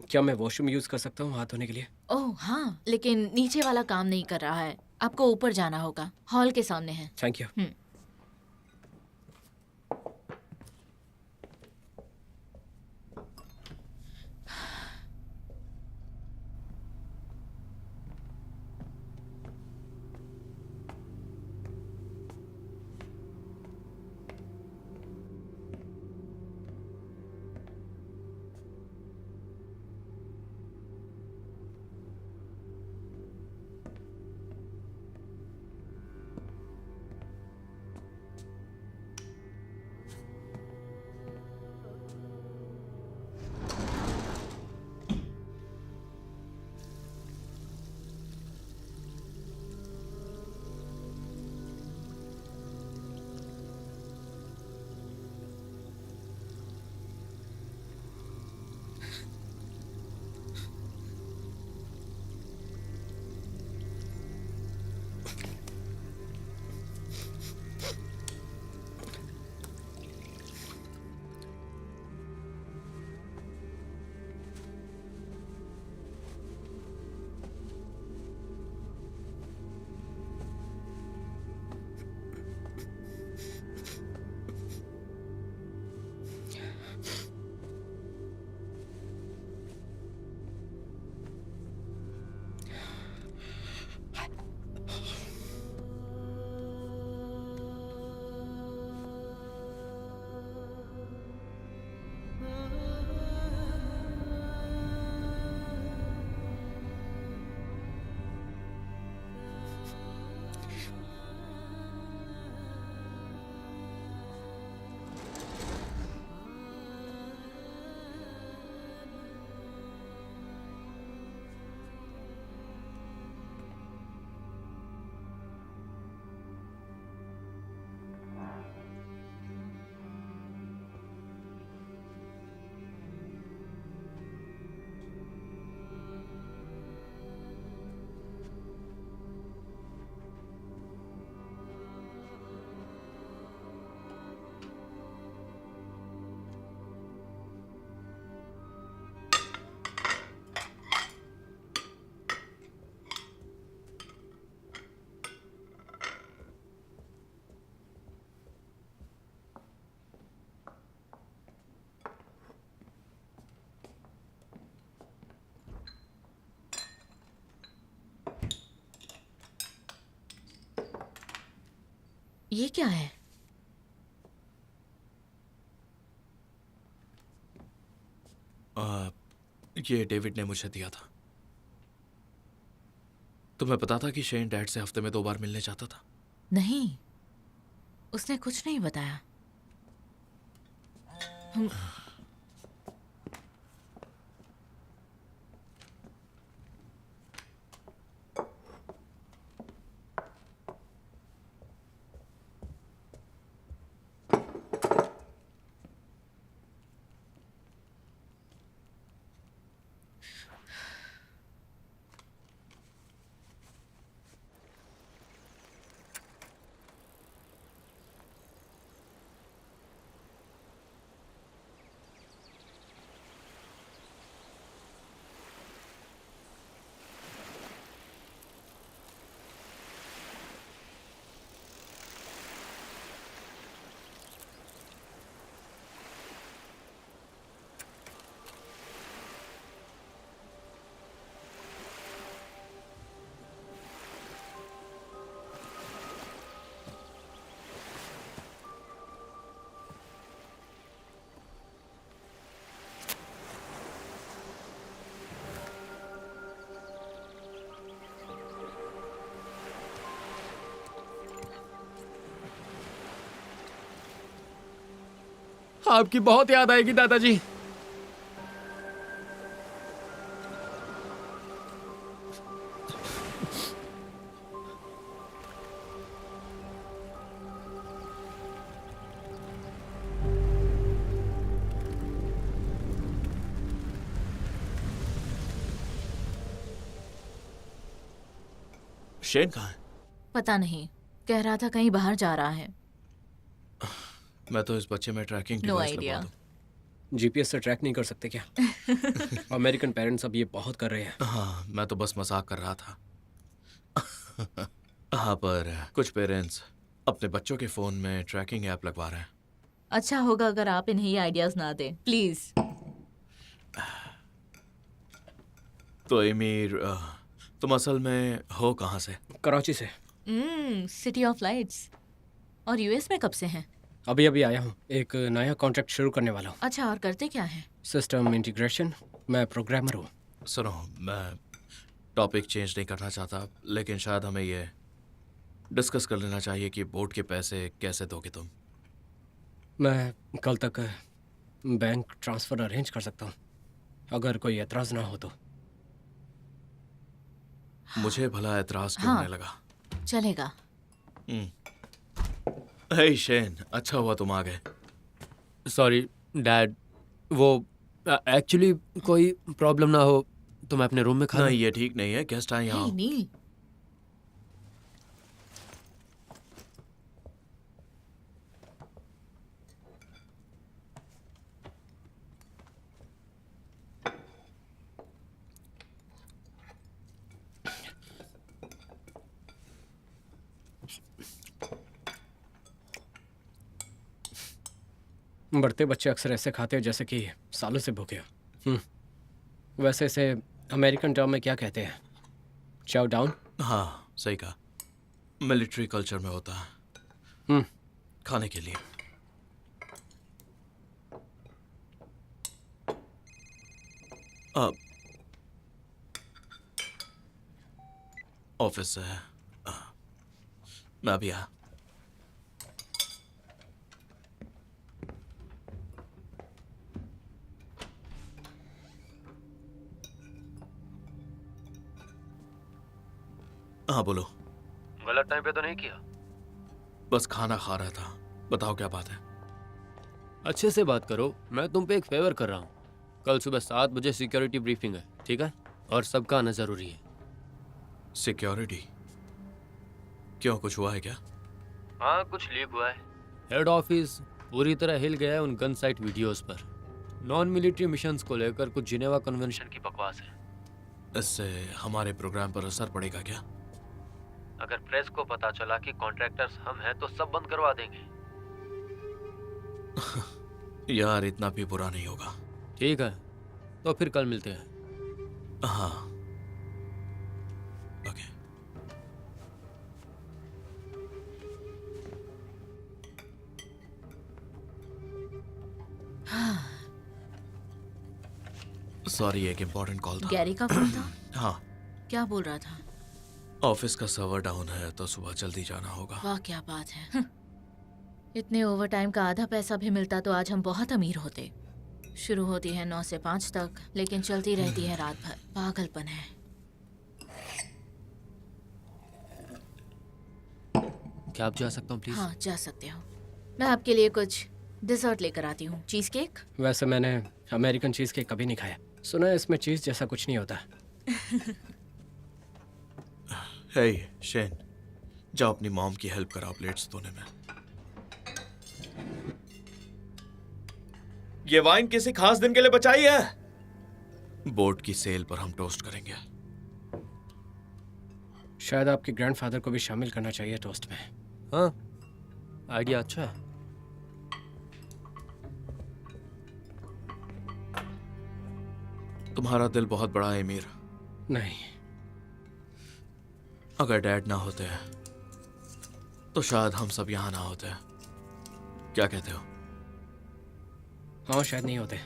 क्या मैं वॉशरूम यूज कर सकता हूँ हाथ धोने के लिए? ओह हाँ, लेकिन नीचे वाला काम नहीं कर रहा है। आपको ऊपर जाना होगा, हॉल के सामने है। Thank you. ये क्या है? ये डेविड ने मुझे दिया था। तुम्हें पता था कि शेन डैड से हफ्ते में 2 बार मिलने जाता था? नहीं, उसने कुछ नहीं बताया। हम आपकी बहुत याद आएगी दादाजी। शेन कहाँ है? पता नहीं, कह रहा था कहीं बाहर जा रहा है। मैं तो इस बच्चे में ट्रैकिंग नो डिवाइस लगवा आइडिया। दूं। जीपीएस से ट्रैक नहीं कर सकते क्या? अमेरिकन पेरेंट्स अब ये बहुत कर रहे हैं। हाँ, मैं तो बस मजाक कर रहा था। हाँ, पर कुछ पेरेंट्स अपने बच्चों के फोन में ट्रैकिंग ऐप लगवा रहे हैं। अच्छा होगा अगर आप इन्हें ये आइडियाज ना दें, प्लीज। तो एमीर, तुम असल में हो कहाँ से? कराची से। City of lights. और यूएस में कब से हैं? अभी अभी आया हूँ, एक नया कॉन्ट्रैक्ट शुरू करने वाला हूँ। अच्छा, और करते क्या हैं? System integration. मैं प्रोग्रामर हूँ। सुनो, मैं टॉपिक चेंज नहीं करना चाहता, लेकिन शायद हमें ये डिस्कस कर लेना चाहिए कि बोर्ड के पैसे कैसे दोगे तुम। मैं कल तक बैंक ट्रांसफ़र अरेंज कर सकता हूँ, अगर कोई एतराज़ ना हो तो। मुझे भला एतराज क्यों हाँ। होने लगा? चलेगा। हे शेन, अच्छा हुआ तुम आ गए। सॉरी डैड, वो एक्चुअली कोई प्रॉब्लम ना हो तो मैं अपने रूम में खा नहीं, ये ठीक नहीं है, गेस्ट आए यहाँ। हे नील, बढ़ते बच्चे अक्सर ऐसे खाते हैं जैसे कि सालों से भूखे हो। वैसे इसे अमेरिकन टर्म में क्या कहते हैं? चाव डाउन? हाँ, सही कहा। मिलिट्री कल्चर में होता है, खाने के लिए। अब ऑफिस से मैं भी आ। हाँ बोलो। गलत टाइम पे तो नहीं किया? बस खाना खा रहा था, बताओ क्या बात है? अच्छे से बात करो, मैं तुम पे एक फेवर कर रहा हूँ। कल सुबह 7 बजे सिक्योरिटी ब्रीफिंग है, ठीक है? और सबका आना जरूरी है। सिक्योरिटी? क्यों, कुछ हुआ है क्या? हाँ, कुछ लीक हुआ है। हेड ऑफिस पूरी तरह हिल गया है उन गन साइट वीडियोस पर। नॉन मिलिट्री मिशंस को लेकर कुछ जिनेवा कन्वेंशन की बकवास है। इससे हमारे प्रोग्राम पर असर पड़ेगा क्या? अगर प्रेस को पता चला कि कॉन्ट्रैक्टर्स हम हैं तो सब बंद करवा देंगे। यार, इतना भी बुरा नहीं होगा। ठीक है, तो फिर कल मिलते हैं। हाँ, ओके। सॉरी, एक इम्पोर्टेंट कॉल था। गैरी का फोन था? हाँ, क्या बोल रहा था? ऑफिस का सर्वर डाउन है तो सुबह जल्दी जाना होगा। वाह क्या बात है। इतने ओवर टाइम का आधा पैसा भी मिलता तो आज हम बहुत अमीर होते। शुरू होती है 9 से 5 तक, लेकिन चलती रहती है रात भर। पागलपन है। क्या आप जा सकता हूँ प्लीज? हाँ जा सकते हो। मैं आपके लिए कुछ डिजर्ट लेकर आती हूँ। Cheese cake? वैसे मैंने अमेरिकन चीज़ केक कभी नहीं खाया। सुना है इसमें चीज़ जैसा कुछ नहीं होता। हे शेन, जाओ अपनी मॉम की हेल्प कराओ प्लेट्स धोने में। ये वाइन किसी खास दिन के लिए बचाई है। बोट की सेल पर हम टोस्ट करेंगे। शायद आपके ग्रैंडफादर को भी शामिल करना चाहिए टोस्ट में। हाँ, आइडिया अच्छा है। तुम्हारा दिल बहुत बड़ा है अमीर। नहीं, अगर डैड ना होते तो शायद हम सब यहाँ ना होते। क्या कहते हो? हाँ शायद नहीं होते।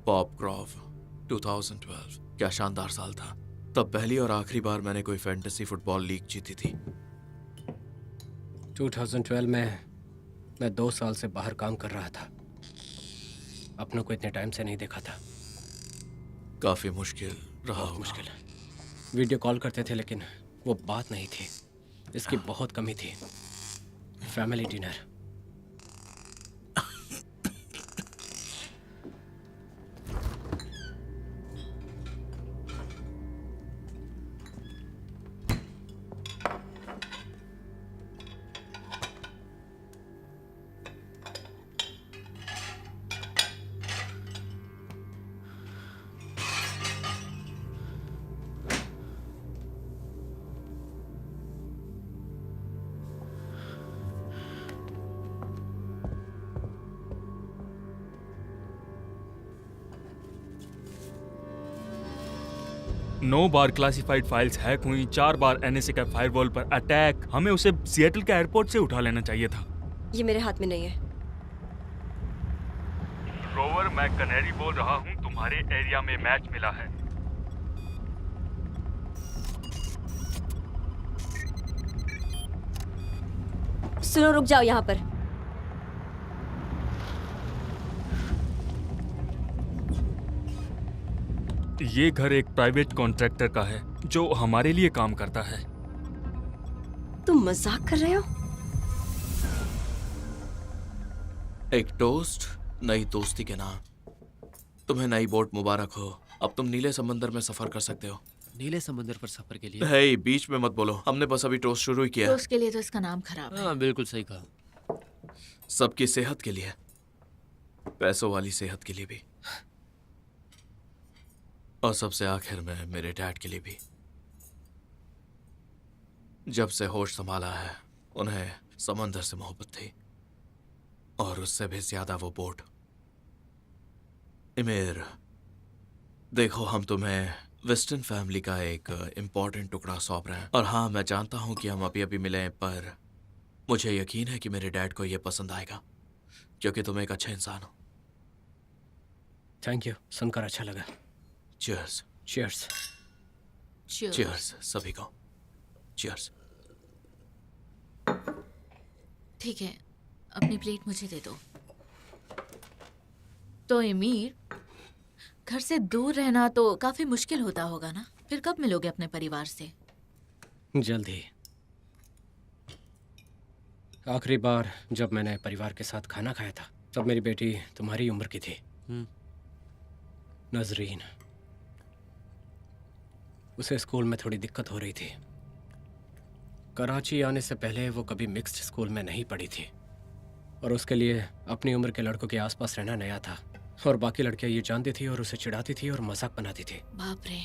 पॉप ग्रोव 2012, क्या शानदार साल था। तब पहली और आखिरी बार मैंने कोई फैंटेसी फुटबॉल लीग जीती थी। 2012 में मैं 2 साल से बाहर काम कर रहा था। अपनों को इतने टाइम से नहीं देखा था। काफी मुश्किल रहा बहुत होगा। मुश्किल है। वीडियो कॉल करते थे लेकिन वो बात नहीं थी। इसकी बहुत कमी थी। Family dinner. नौ बार क्लासिफाइड फाइल्स हैक हुई, 4 बार एनएसए का फायरवॉल पर अटैक। हमें उसे सिएटल के एयरपोर्ट से उठा लेना चाहिए था। ये मेरे हाथ में नहीं है। रोवर, मैं कनेरी बोल रहा हूँ। तुम्हारे एरिया में मैच मिला है। सुनो, रुक जाओ यहाँ पर। ये घर एक प्राइवेट कॉन्ट्रैक्टर का है जो हमारे लिए काम करता है। तुम मजाक कर रहे हो? एक टोस्ट नई दोस्ती के नाम। तुम्हें नई बोट मुबारक हो। अब तुम नीले समंदर में सफर कर सकते हो। नीले समंदर पर सफर के लिए? हे, बीच में मत बोलो। हमने बस अभी टोस्ट शुरू ही किया। तो उसके लिए तो इसका नाम खराब है। हाँ बिल्कुल सही कहा। सबकी सेहत के लिए, पैसों वाली सेहत के लिए भी, और सबसे आखिर में मेरे डैड के लिए भी। जब से होश संभाला है उन्हें समंदर से मोहब्बत थी, और उससे भी ज्यादा वो बोट। इमेर, देखो, हम तुम्हें वेस्टर्न फैमिली का एक इम्पोर्टेंट टुकड़ा सौंप रहे हैं। और हाँ, मैं जानता हूं कि हम अभी अभी मिले, पर मुझे यकीन है कि मेरे डैड को यह पसंद आएगा, क्योंकि तुम एक अच्छे इंसान हो। थैंक यू, सुनकर अच्छा लगा। चीयर्स। चीयर्स। चीयर्स सभी को। चीयर्स। ठीक है, अपनी प्लेट मुझे दे दो। तो एमीर, घर से दूर रहना तो काफी मुश्किल होता होगा ना? फिर कब मिलोगे अपने परिवार से? जल्द ही। आखिरी बार जब मैंने परिवार के साथ खाना खाया था तब मेरी बेटी तुम्हारी उम्र की थी, नजरीन। उसे स्कूल में थोड़ी दिक्कत हो रही थी। कराची आने से पहले वो कभी मिक्स्ड स्कूल में नहीं पढ़ी थी, और उसके लिए अपनी उम्र के लड़कों के आसपास रहना नया था। और बाकी लड़कियां ये जानती थी और उसे चिढ़ाती थी और मजाक बनाती थी। बाप रे।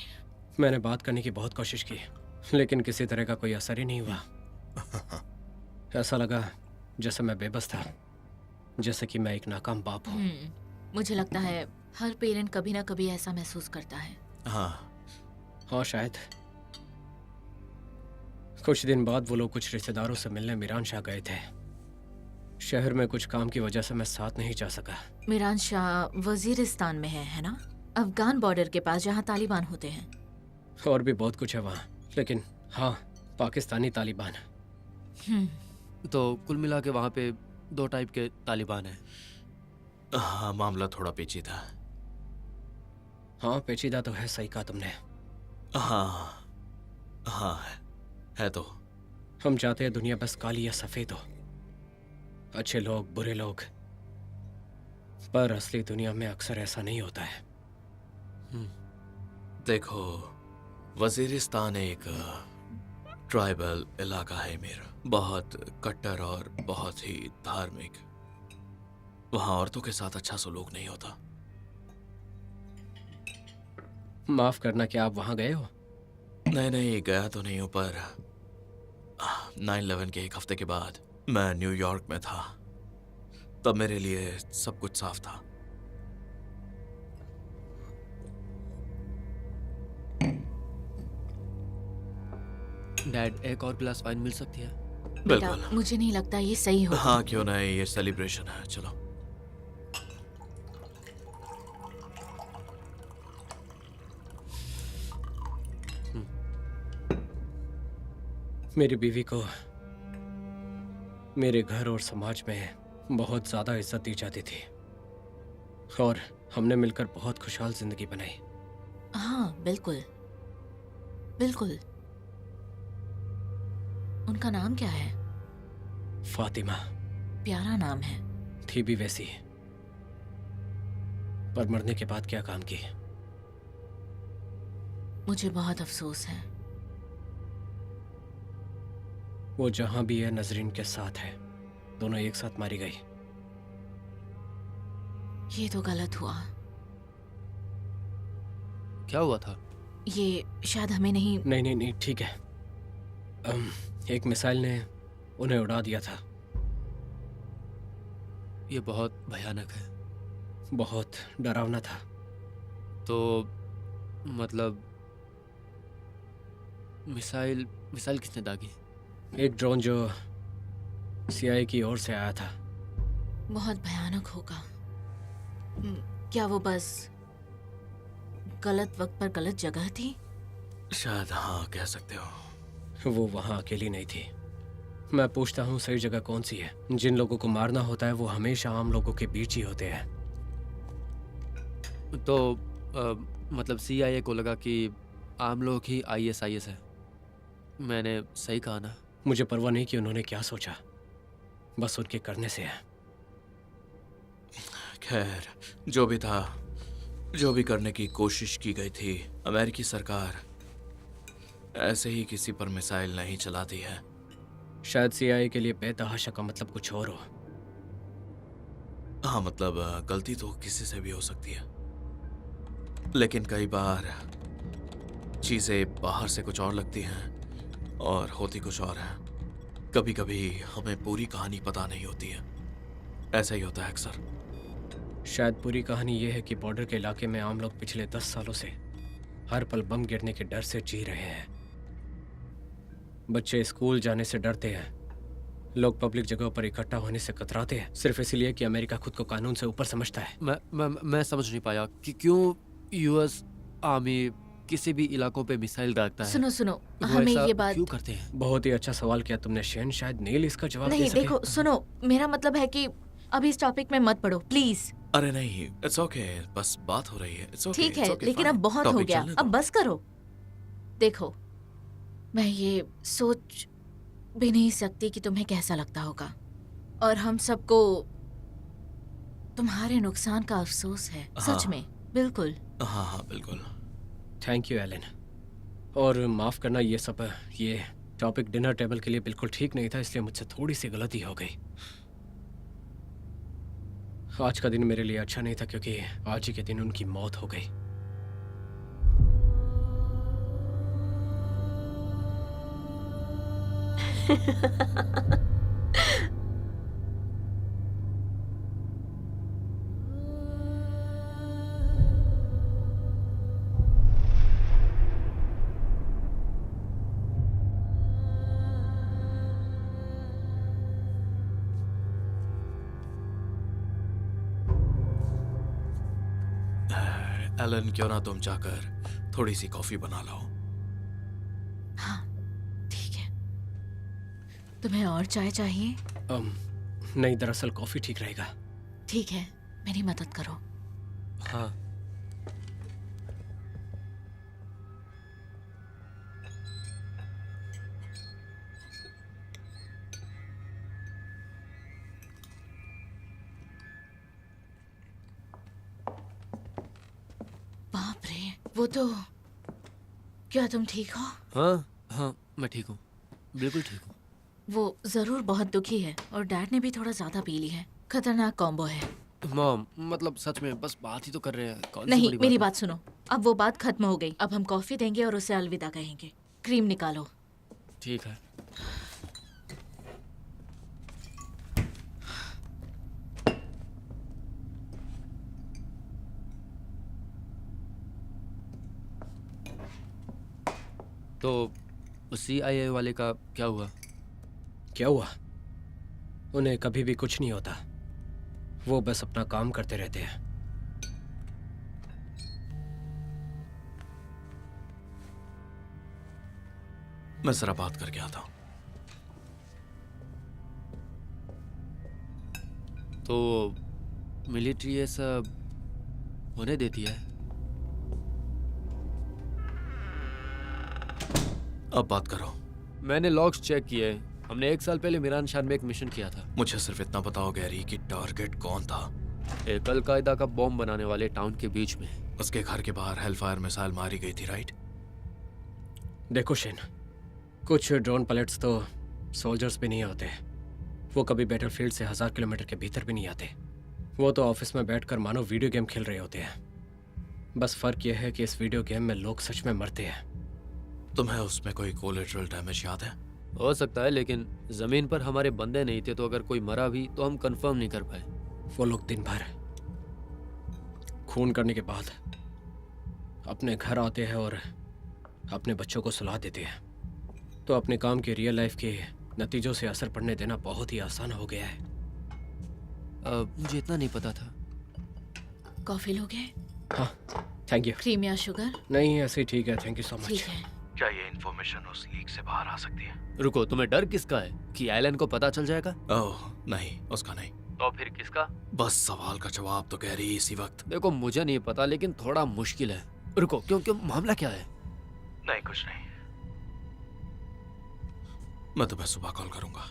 मैंने बात करने की बहुत कोशिश की, लेकिन किसी तरह का कोई असर ही नहीं हुआ। ऐसा लगा जैसे मैं बेबस था, जैसे कि मैं एक नाकाम बाप हूँ। मुझे लगता है हर पेरेंट कभी ना कभी ऐसा महसूस करता है। हाँ शायद। कुछ दिन बाद वो लोग कुछ रिश्तेदारों से मिलने मीरान शाह गए थे। शहर में कुछ काम की वजह से मैं साथ नहीं जा सका। मीरान शाह वजीरिस्तान में है ना? अफगान बॉर्डर के पास जहाँ तालिबान होते हैं। और भी बहुत कुछ है वहाँ, लेकिन हाँ, पाकिस्तानी तालिबान। तो कुल मिला के वहाँ पे 2 टाइप के तालिबान हैं। हाँ, मामला थोड़ा पेचीदा है। हाँ, पेचीदा तो है, सही कहा तुमने। हाँ हाँ है तो। हम चाहते हैं दुनिया बस काली या सफ़ेद हो, अच्छे लोग, बुरे लोग, पर असली दुनिया में अक्सर ऐसा नहीं होता है। देखो, वजीरिस्तान एक ट्राइबल इलाका है मेरा, बहुत कट्टर और बहुत ही धार्मिक। वहाँ औरतों के साथ अच्छा सलूक नहीं होता। माफ करना, क्या आप वहाँ गए हो? नहीं गया तो नहीं हूँ, पर 9/11 के एक हफ्ते के बाद मैं न्यूयॉर्क में था। तब मेरे लिए सब कुछ साफ था। डैड, एक और गिलास वाइन मिल सकती है? बेटा, बिल्कुल। मुझे नहीं लगता ये सही हो। हाँ, क्यों नहीं, ये सेलिब्रेशन है, चलो। मेरी बीवी को मेरे घर और समाज में बहुत ज़्यादा इज्जत दी जाती थी और हमने मिलकर बहुत खुशहाल जिंदगी बनाई। हाँ, बिल्कुल बिल्कुल। उनका नाम क्या है? फातिमा। प्यारा नाम है। थी भी वैसी, पर मरने के बाद क्या काम की। मुझे बहुत अफसोस है। वो जहां भी है नजरीन के साथ है, दोनों एक साथ मारी गई। ये तो गलत हुआ। क्या हुआ था? ये शायद हमें नहीं। नहीं, ठीक है। एक मिसाइल ने उन्हें उड़ा दिया था। ये बहुत भयानक है। बहुत डरावना था। तो मतलब मिसाइल किसने दागी? एक ड्रोन जो CIA की ओर से आया था। बहुत भयानक होगा। क्या वो बस गलत वक्त पर गलत जगह थी? शायद हाँ, कह सकते हो। वो वहां अकेली नहीं थी। मैं पूछता हूँ, सही जगह कौन सी है? जिन लोगों को मारना होता है वो हमेशा आम लोगों के बीच ही होते हैं। तो मतलब CIA को लगा कि आम लोग ही ISIS है। मैंने सही कहा ना? मुझे परवाह नहीं कि उन्होंने क्या सोचा, बस उनके करने से है। खैर, जो भी था, जो भी करने की कोशिश की गई थी, अमेरिकी सरकार ऐसे ही किसी पर मिसाइल नहीं चलाती है। शायद CIA के लिए बेतहाशा का मतलब कुछ और हो। हाँ, मतलब गलती तो किसी से भी हो सकती है, लेकिन कई बार चीजें बाहर से कुछ और लगती हैं और होती कुछ और है। कभी कभी हमें पूरी कहानी पता नहीं होती है। ऐसा ही होता है अक्सर। शायद पूरी कहानी यह है कि बॉर्डर के इलाके में आम लोग पिछले 10 सालों से हर पल बम गिरने के डर से जी रहे हैं। बच्चे स्कूल जाने से डरते हैं, लोग पब्लिक जगहों पर इकट्ठा होने से कतराते हैं, सिर्फ इसलिए कि अमेरिका खुद को कानून से ऊपर समझता है। मैं समझ नहीं पाया कि क्यों US आर्मी किसी भी इलाकों पे मिसाइल दागता है। सुनो, वो हमें ऐसा ये बात क्यों करते हैं? बहुत ही अच्छा सवाल किया तुमने शेन। शायद नील इसका जवाब दे नहीं, सके। देखो, सुनो, मेरा मतलब है कि अभी इस टॉपिक में मत पढ़ो प्लीज। अरे नहीं, इट्स ओके, बस बात हो रही है। इट्स ओके, ठीक है, लेकिन अब बहुत हो गया, अब बस करो। देखो, मैं ये सोच भी नहीं सकती कि तुम्हें कैसा लगता होगा, और हम सबको तुम्हारे नुकसान का अफसोस है। हाँ। सच में, बिल्कुल। हाँ, बिल्कुल। Thank you Alan. और माफ़ करना, ये टॉपिक डिनर टेबल के लिए बिल्कुल ठीक नहीं था, इसलिए मुझसे थोड़ी सी गलती हो गई। आज का दिन मेरे लिए अच्छा नहीं था क्योंकि आज ही के दिन उनकी मौत हो गई। एलन, क्यों ना तुम जाकर थोड़ी सी कॉफी बना लाओ? हाँ ठीक है। तुम्हें और चाय चाहिए? नहीं, दरअसल कॉफ़ी ठीक रहेगा। ठीक है, मेरी मदद करो। हाँ। बाप रे, वो तो। क्या तुम ठीक हो? हाँ हाँ, मैं ठीक हूँ, बिल्कुल ठीक हूँ। वो जरूर बहुत दुखी है और डैड ने भी थोड़ा ज्यादा पी ली है। खतरनाक कॉम्बो है। मॉम, मतलब सच में बस बात ही तो कर रहे हैं, कौन सी नहीं, बड़ी मेरी बात बात सुनो। अब वो बात खत्म हो गई। अब हम कॉफी देंगे और उसे अलविदा कहेंगे। क्रीम निकालो। है? ठीक है। तो CIA वाले का क्या हुआ? क्या हुआ? उन्हें कभी भी कुछ नहीं होता। वो बस अपना काम करते रहते हैं। मैं जरा बात करके आता हूँ। तो मिलिट्री ये सब होने देती है? अब बात करो। मैंने लॉग्स चेक किए। हमने 1 साल पहले मीरान शान में एक मिशन किया था। मुझे सिर्फ इतना बताओ गैरी कि टारगेट कौन था? एक अलकायदा का बॉम्ब बनाने वाले टाउन के बीच में। उसके घर के बाहर हेलफायर मिसाइल मारी गई थी, राइट? देखो शेन, कुछ ड्रोन पायलट्स तो सोल्जर्स भी नहीं होते। वो कभी बैटलफील्ड से 1000 किलोमीटर के भीतर भी नहीं आते। वो तो ऑफिस में बैठकर मानो वीडियो गेम खेल रहे होते हैं। बस फर्क यह है कि इस वीडियो गेम में लोग सच में मरते हैं। तुम्हें उसमें कोई कोलेटरल डैमेज याद है? हो सकता है, लेकिन जमीन पर हमारे बंदे नहीं थे, तो अगर कोई मरा भी तो हम कंफर्म नहीं कर पाए। वो लोग दिन भर खून करने के बाद अपने घर आते हैं और अपने बच्चों को सुला देते हैं। तो अपने काम के रियल लाइफ के नतीजों से असर पड़ने देना बहुत ही आसान हो गया है। मुझे इतना नहीं पता था। कॉफी लोगे? हाँ, थैंक यू। क्रीम या शुगर? नहीं, ऐसे ही ठीक है, थैंक यू सो ठीक मच। है। क्या ये इन्फॉर्मेशन उस लीक से बाहर आ सकती है? रुको, तुम्हें डर किसका है? कि एलन को पता चल जाएगा? ओह नहीं, उसका नहीं। तो फिर किसका? बस सवाल का जवाब तो गैरी इसी वक्त। देखो, मुझे नहीं पता, लेकिन थोड़ा मुश्किल है। रुको, क्यों मामला क्या है? नहीं, कुछ नहीं। मैं तुम्हें सुबह कॉल करूंगा।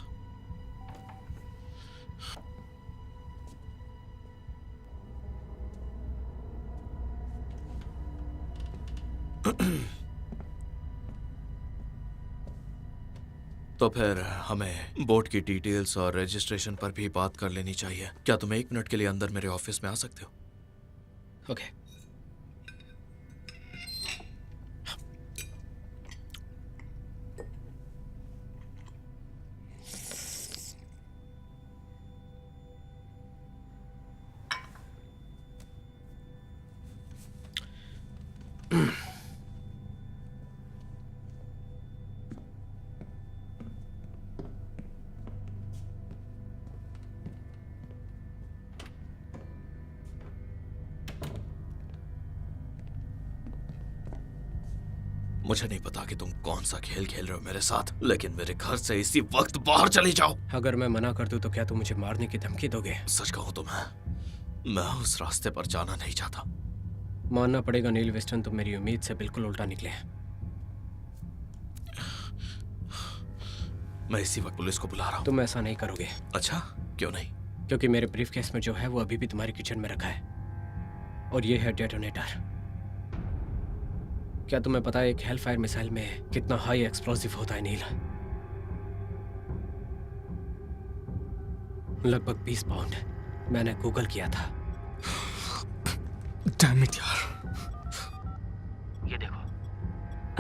तो फिर हमें बोट की डिटेल्स और रजिस्ट्रेशन पर भी बात कर लेनी चाहिए। क्या तुम 1 मिनट के लिए अंदर मेरे ऑफिस में आ सकते हो? ओके। मुझे नहीं पता कि तुम कौन सा खेल खेल रहे हो मेरे साथ, लेकिन मेरे घर से इसी वक्त बाहर चली जाओ। अगर मैं मना कर दूं तो क्या तुम मुझे मारने की धमकी दोगे? सच कहूं तो मैं उस रास्ते पर जाना नहीं चाहता। मानना पड़ेगा नील वेस्टर्न, तुम मेरी उम्मीद से बिल्कुल उल्टा निकले। मैं इसी वक्त पुलिस को बुला रहा हूं। तुम ऐसा नहीं करोगे। अच्छा, क्यों नहीं? क्योंकि मेरे ब्रीफ केस में जो है वो अभी भी तुम्हारे किचन में रखा है, और ये है डेटोनेटर। क्या तुम्हें पता है एक हेलफायर मिसाइल में कितना हाई एक्सप्लोसिव होता है नील? लगभग 20 पाउंड। मैंने गूगल किया था। डैम इट यार। ये देखो,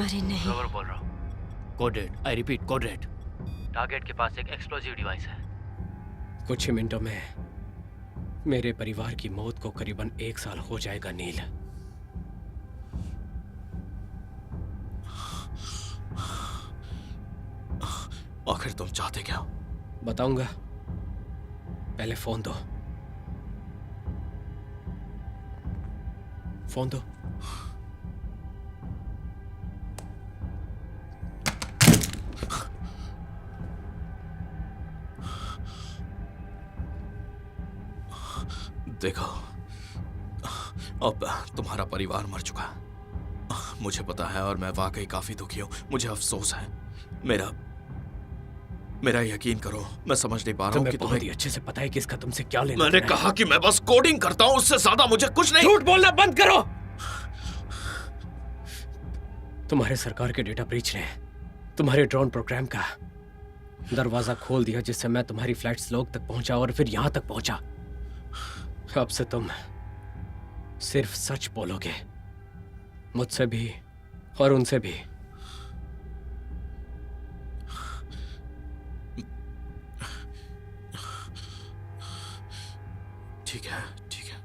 अरे नहीं, रोवर बोल रहा हूँ। Coded, I repeat coded. Target के पास एक एक्सप्लोजिव डिवाइस है। कुछ ही मिनटों में मेरे परिवार की मौत को करीबन 1 साल हो जाएगा नील। आखिर तुम चाहते क्या? बताऊंगा, पहले फोन दो। फोन दो। देखो, अब तुम्हारा परिवार मर चुका। मुझे पता है और मैं वाकई काफी दुखी हूं। मुझे अफसोस है। मेरा यकीन करो, मैं समझ नहीं पा रहा हूं कि बहुत ही अच्छे से पता है कि इसका तुमसे क्या लेना। मैंने कहा कि मैं बस कोडिंग करता हूं, उससे ज्यादा मुझे कुछ नहीं। झूठ बोलना बंद करो। तुम्हारे सरकार के डेटा ब्रीच ने तुम्हारे ड्रोन प्रोग्राम का दरवाजा खोल दिया, जिससे मैं तुम्हारी फ्लाइट स्लोक तक पहुंचा और फिर यहां तक पहुंचा। अब से तुम सिर्फ सच बोलोगे, मुझसे भी और उनसे भी। ठीक है, ठीक है।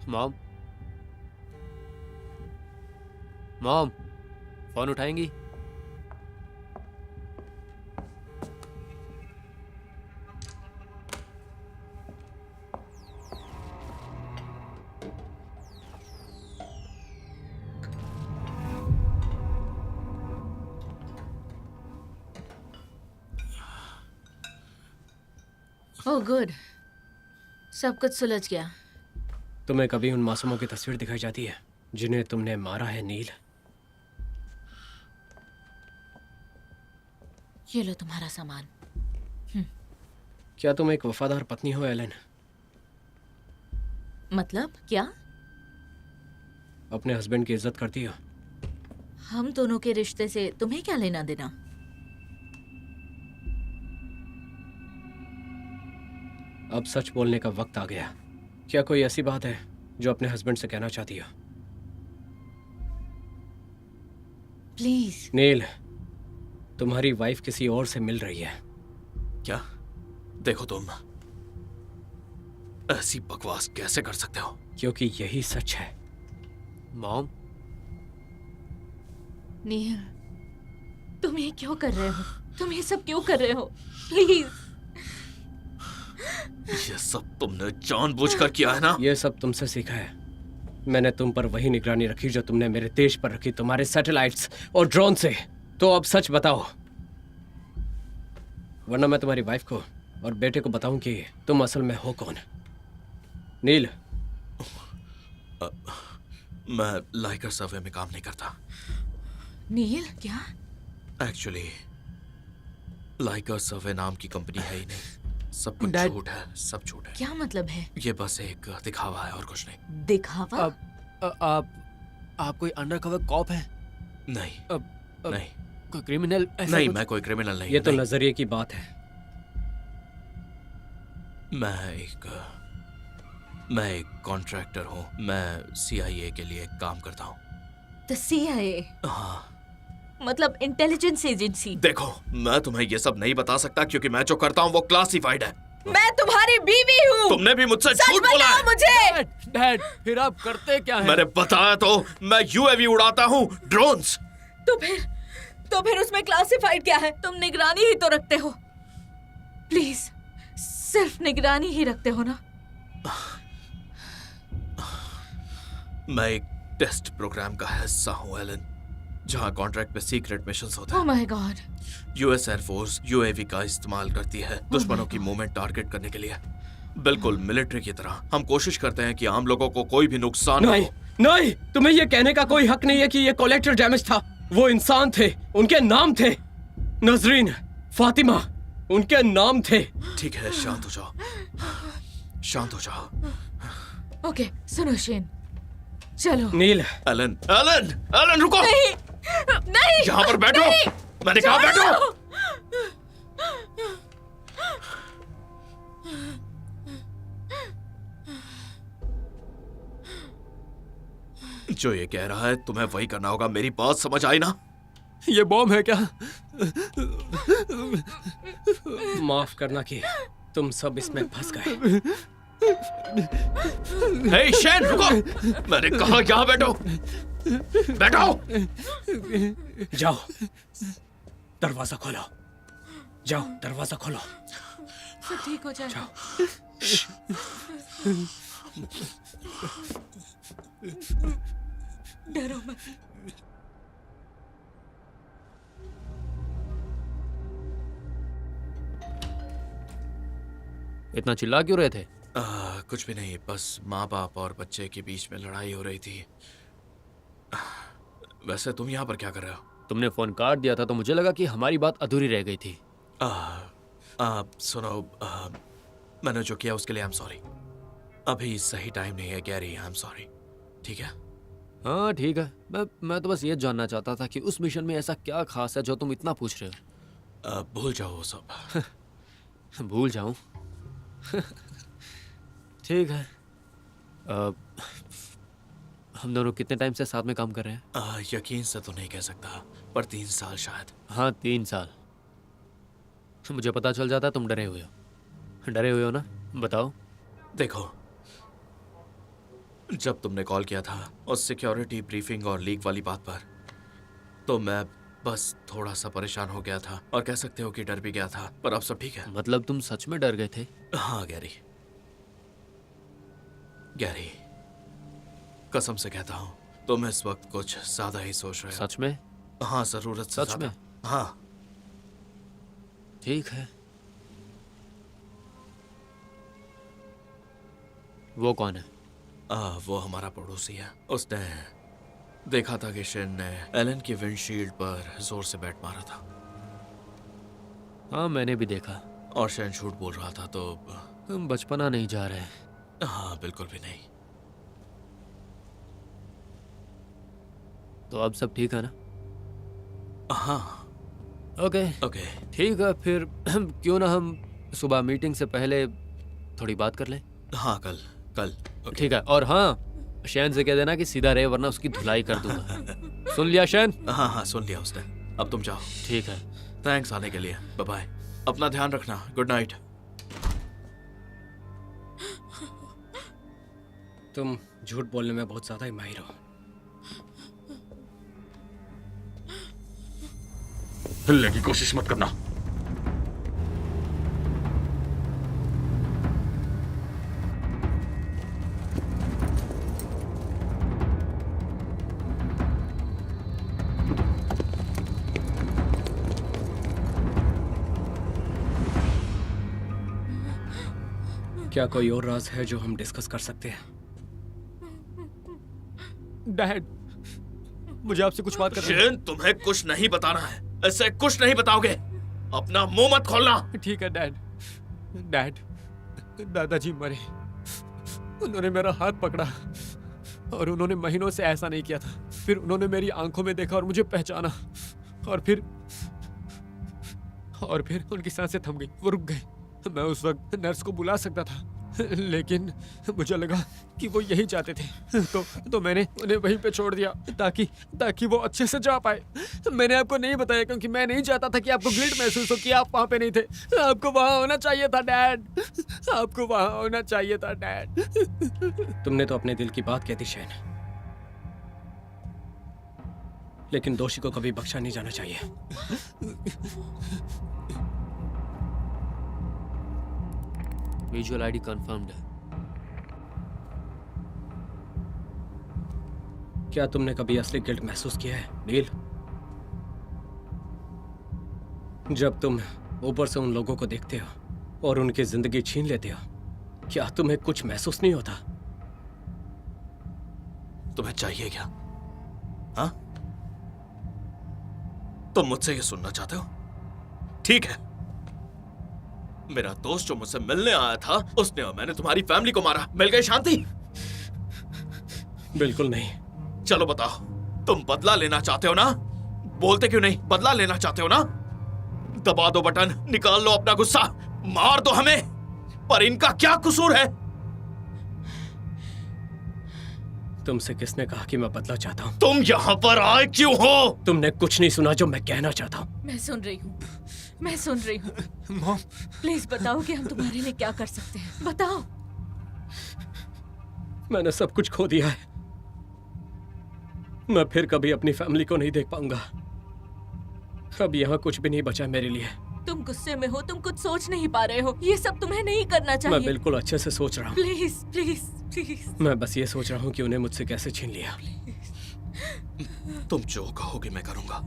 मॉम, मॉम, फोन उठाएंगी? ओह गुड, सब कुछ सुलझ गया। तुम्हें कभी उन मासूमों की तस्वीर दिखाई जाती है जिन्हें तुमने मारा है नील? ये लो तुम्हारा सामान। क्या तुम एक वफादार पत्नी हो एलन? मतलब क्या? अपने हस्बैंड की इज्जत करती हो? हम दोनों के रिश्ते से तुम्हें क्या लेना देना? अब सच बोलने का वक्त आ गया। क्या कोई ऐसी बात है जो अपने हस्बैंड से कहना चाहती हो? प्लीज। नील, तुम्हारी वाइफ किसी और से मिल रही है। क्या? देखो, तुम ऐसी बकवास कैसे कर सकते हो? क्योंकि यही सच है। मॉम, नील, तुम ये क्यों कर रहे हो? तुम ये सब क्यों कर रहे हो? प्लीज। ये सब तुमने जानबूझकर किया है ना? ये सब तुमसे सीखा है। मैंने तुम पर वही निगरानी रखी जो तुमने मेरे देश पर रखी, तुम्हारे सैटेलाइट्स और ड्रोन से। तो अब सच बताओ, वरना मैं तुम्हारी वाइफ को और बेटे को बताऊं कि तुम असल में हो कौन। नील, मैं लाइकर सर्वे में काम नहीं करता। नील, क्या? एक्चुअली लाइकर सर्वे नाम की कंपनी है ही नहीं। सब कुछ Dad- झूठ है, सब झूठ है। क्या मतलब है? ये बस एक दिखावा है और कुछ नहीं। दिखावा? आप कोई अंडरकवर कॉप हैं? नहीं, नहीं, कोई क्रिमिनल? नहीं, मैं कोई क्रिमिनल नहीं। ये तो नहीं। नजरिए की बात है। मैं एक कॉन्ट्रैक्टर हूँ। मैं CIA के लिए काम करता हूँ। The CIA? हाँ। मतलब इंटेलिजेंस एजेंसी? देखो, मैं तुम्हें ये सब नहीं बता सकता क्योंकि मैं जो करता हूँ वो क्लासिफाइड है। मैं तुम्हारी बीवी हूँ। तुमने भी मुझसे झूठ बोला है। मुझे। डैड, फिर आप करते क्या हैं? मैंने बताया तो, मैं UAV उड़ाता हूँ, ड्रोन्स। तो फिर उसमें क्लासिफाइड क्या है? तुम निगरानी ही तो रखते हो। प्लीज, सिर्फ निगरानी ही रखते हो ना? मैं एक टेस्ट प्रोग्राम का हिस्सा हूँ एलन, जहाँ कॉन्ट्रैक्ट पे सीक्रेट मिशंस होते ओह हैं। My God. US air force UAV का इस्तेमाल करती है दुश्मनों की मूवमेंट टारगेट करने के लिए। बिल्कुल मिलिट्री की तरह हम कोशिश करते हैं कि आम लोगों को कोई भी नुकसान न नहीं, हो। नहीं, तुम्हें ये कहने का कोई हक नहीं है कि ये कोलेक्टर डैमेज था। वो इंसान थे, उनके नाम थे नजरीन, फातिमा, उनके नाम थे। ठीक है, शांत हो जाओ, शांत हो जाओ। ओके, सुनो शेन, चलो। नील, एलन, एलन, एलन रुको। नहीं, नहीं, यहाँ पर बैठो। नहीं, मैंने कहा बैठो। जो ये कह रहा है तुम्हें वही करना होगा। मेरी बात समझ आई ना? ये बॉम्ब है क्या? माफ करना कि तुम सब इसमें फंस गए। हे शेन, रुको। मैंने कहा यहाँ बैठो, बैठो। जाओ, दरवाजा खोलो। जाओ दरवाजा खोलो। सब ठीक हो जाएगा। डरो मत। इतना चिल्ला क्यों रहे थे? कुछ भी नहीं, बस माँ बाप और बच्चे के बीच में लड़ाई हो रही थी। वैसे तुम यहाँ पर क्या कर रहे हो? तुमने फोन काट दिया था तो मुझे लगा कि हमारी बात अधूरी रह गई थी। सुनो, मैंने जो किया उसके लिए आई एम सॉरी। अभी सही टाइम नहीं है गैरी, आई एम सॉरी। ठीक है? हाँ ठीक है। मैं तो बस ये जानना चाहता था कि उस मिशन में ऐसा क्या खास है जो तुम इतना पूछ रहे हो। भूल जाओ वो सब। भूल जाऊं? ठीक है। हम दोनों कितने टाइम से साथ में काम कर रहे हैं? यकीन से तो नहीं कह सकता, पर 3 साल शायद। हाँ 3 साल। मुझे पता चल जाता तुम डरे हुए हो। डरे हुए हो ना? बताओ। देखो, जब तुमने कॉल किया था उस सिक्योरिटी ब्रीफिंग और लीक वाली बात पर, तो मैं बस थोड़ा सा परेशान हो गया था और कह सकते हो कि डर भी गया था, पर अब सब ठीक है। मतलब तुम सच में डर गए थे? हाँ गैरी, गैरी कसम से कहता हूँ, तुम इस वक्त कुछ ज्यादा ही सोच रहे हो। सच में? हाँ जरूरत से सच ज्यादा। में? हाँ। ठीक है। वो कौन है? वो हमारा पड़ोसी है। उसने देखा था कि शेन ने एलन की विंडशील्ड पर जोर से बैट मारा था। हाँ मैंने भी देखा। और शेन झूठ बोल रहा था, तो तुम बचपना नहीं जा रहे। हाँ बिल्कुल भी नहीं। तो अब सब ठीक है ना? हाँ। ओके ओके ठीक है, फिर क्यों ना हम सुबह मीटिंग से पहले थोड़ी बात कर लें? हाँ कल ओके। ठीक है। और हाँ, शैन से कह देना कि सीधा रहे वरना उसकी धुलाई कर दूंगा। सुन लिया शैन? हाँ सुन लिया उसने। अब तुम जाओ। ठीक है। थैंक्स आने के लिए। Bye bye. अपना ध्यान रखना। Good night. तुम झूठ बोलने में बहुत ज्यादा ही माहिर हो। हिलने की कोशिश मत करना। क्या कोई और राज है जो हम डिस्कस कर सकते हैं? डैड, मुझे आपसे कुछ बात करनी है। शेन, तुम्हें कुछ नहीं बताना है। ऐसे कुछ नहीं बताओगे। अपना मुंह मत खोलना। ठीक है डैड। डैड, दादाजी मरे। उन्होंने मेरा हाथ पकड़ा और उन्होंने महीनों से ऐसा नहीं किया था। फिर उन्होंने मेरी आंखों में देखा और मुझे पहचाना। और फिर उनकी सांसें थम गई, वो रुक गए। मैं उस वक्त नर्स को बुला सकता था, लेकिन मुझे लगा कि वो यही चाहते थे, तो मैंने उन्हें वहीं पे छोड़ दिया ताकि वो अच्छे से जा पाए। मैंने आपको नहीं बताया क्योंकि मैं नहीं चाहता था कि आपको गिल्ट महसूस हो कि आप वहाँ पे नहीं थे। आपको वहाँ होना चाहिए था डैड। आपको वहाँ होना चाहिए था डैड। तुमने तो अपने दिल की बात कह दी शैन, लेकिन दोषी को कभी बख्शा नहीं जाना चाहिए। विजुअल आईडी कंफर्म्ड है। क्या तुमने कभी असली गिल्ट महसूस किया है नील? जब तुम ऊपर से उन लोगों को देखते हो और उनकी जिंदगी छीन लेते हो, क्या तुम्हें कुछ महसूस नहीं होता? तुम्हें चाहिए क्या? हाँ? तुम मुझसे ये सुनना चाहते हो? ठीक है। मेरा दोस्त जो मुझसे मिलने आया था, उसने और मैंने तुम्हारी फैमिली को मारा। मिल गई शांति? बिल्कुल नहीं। चलो बताओ, तुम बदला लेना चाहते हो ना? बोलते क्यों नहीं? बदला लेना चाहते हो ना? दबा दो बटन, निकाल लो अपना गुस्सा, मार दो हमें। पर इनका क्या कसूर है? तुमसे किसने कहा कि मैं बदला चाहता हूँ? तुम यहाँ पर आए क्यों हो? तुमने कुछ नहीं सुना जो मैं कहना चाहता हूँ। मैं सुन रही हूँ, मैं सुन रही हूँ। मॉम, प्लीज बताओ कि हम तुम्हारे लिए क्या कर सकते हैं। बताओ। मैंने सब कुछ खो दिया है। मैं फिर कभी अपनी फैमिली को नहीं देख पाऊंगा। अब यहाँ कुछ भी नहीं बचा मेरे लिए। तुम गुस्से में हो, तुम कुछ सोच नहीं पा रहे हो। ये सब तुम्हें नहीं करना चाहिए। मैं बिल्कुल अच्छे से सोच रहा हूँ। Please please please. मैं बस ये सोच रहा हूँ कि उन्हें मुझसे कैसे छीन लिया। तुम जो कहोगे मैं करूंगा,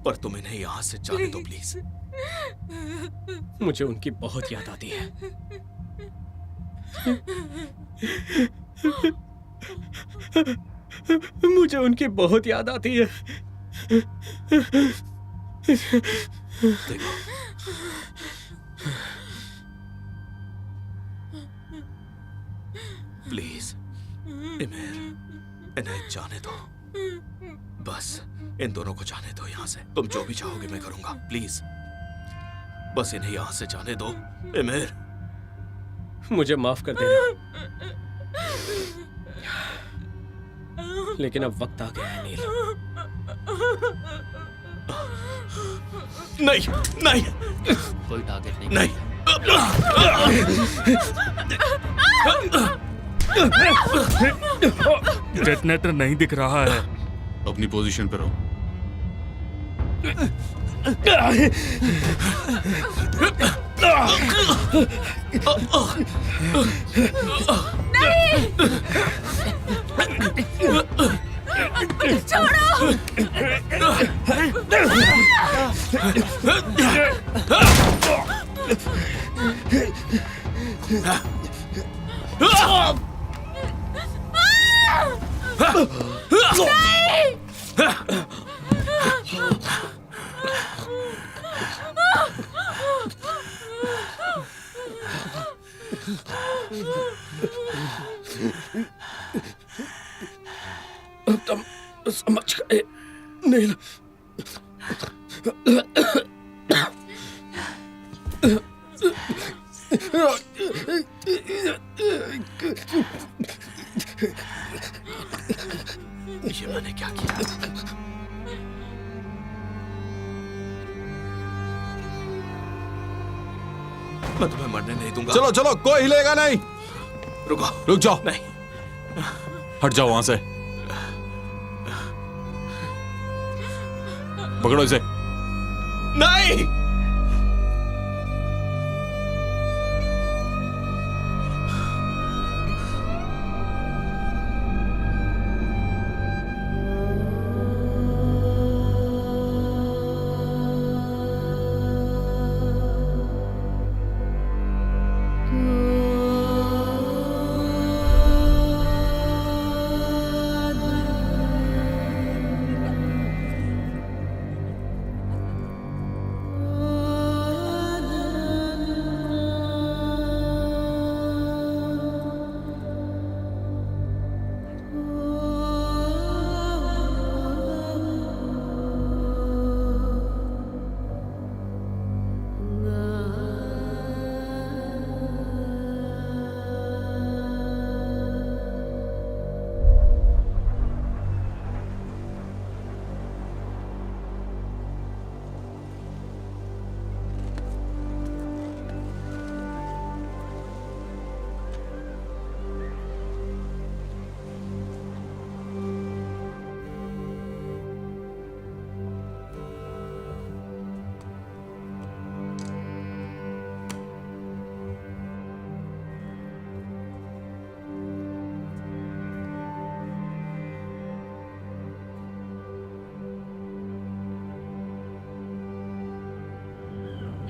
पर तुम इन्हें यहाँ से जाने दो प्लीज। मुझे उनकी बहुत याद आती है। मुझे उनकी बहुत याद आती है। देखो, प्लीज इन्हें जाने दो। बस इन दोनों को जाने दो यहाँ से। तुम जो भी चाहोगे मैं करूंगा, प्लीज बस इन्हें यहाँ से जाने दो। इमेर, मुझे माफ कर देना, लेकिन अब वक्त आ गया है नील। नहीं नहीं कोई टारगेट नहीं। नहीं। डेटोनेटर नहीं दिख रहा है। अपनी पोजीशन पर रहो। तुम समझ गए नील? ये मैंने क्या किया? मैं तुम्हें मरने नहीं दूंगा। चलो चलो, कोई हिलेगा नहीं। रुको, रुक जाओ। नहीं, हट जाओ वहां से। पकड़ो इसे। नहीं।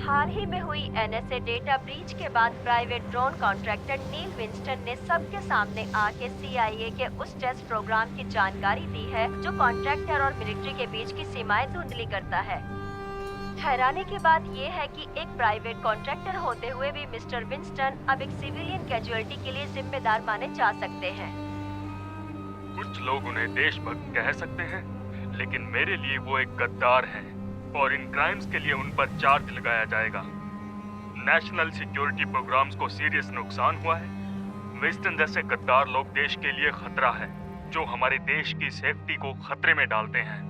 हाल ही में हुई NSA डेटा ब्रीच के बाद प्राइवेट ड्रोन कॉन्ट्रैक्टर नील विंस्टन ने सबके सामने आके CIA के उस टेस्ट प्रोग्राम की जानकारी दी है जो कॉन्ट्रैक्टर और मिलिट्री के बीच की सीमाएं धुंधली करता है। हैरानी की बात ये है कि एक प्राइवेट कॉन्ट्रैक्टर होते हुए भी मिस्टर विंस्टन अब एक सिविलियन कैजुअलिटी के लिए जिम्मेदार माने जा सकते हैं। कुछ लोग उन्हें देशभक्त कह सकते हैं, लेकिन मेरे लिए वो एक गद्दार हैं और इन क्राइम्स के लिए उन पर चार्ज लगाया जाएगा। नेशनल सिक्योरिटी प्रोग्राम्स को सीरियस नुकसान हुआ है। विंस्टन जैसे गद्दार लोग देश के लिए खतरा है, जो हमारे देश की सेफ्टी को खतरे में डालते हैं।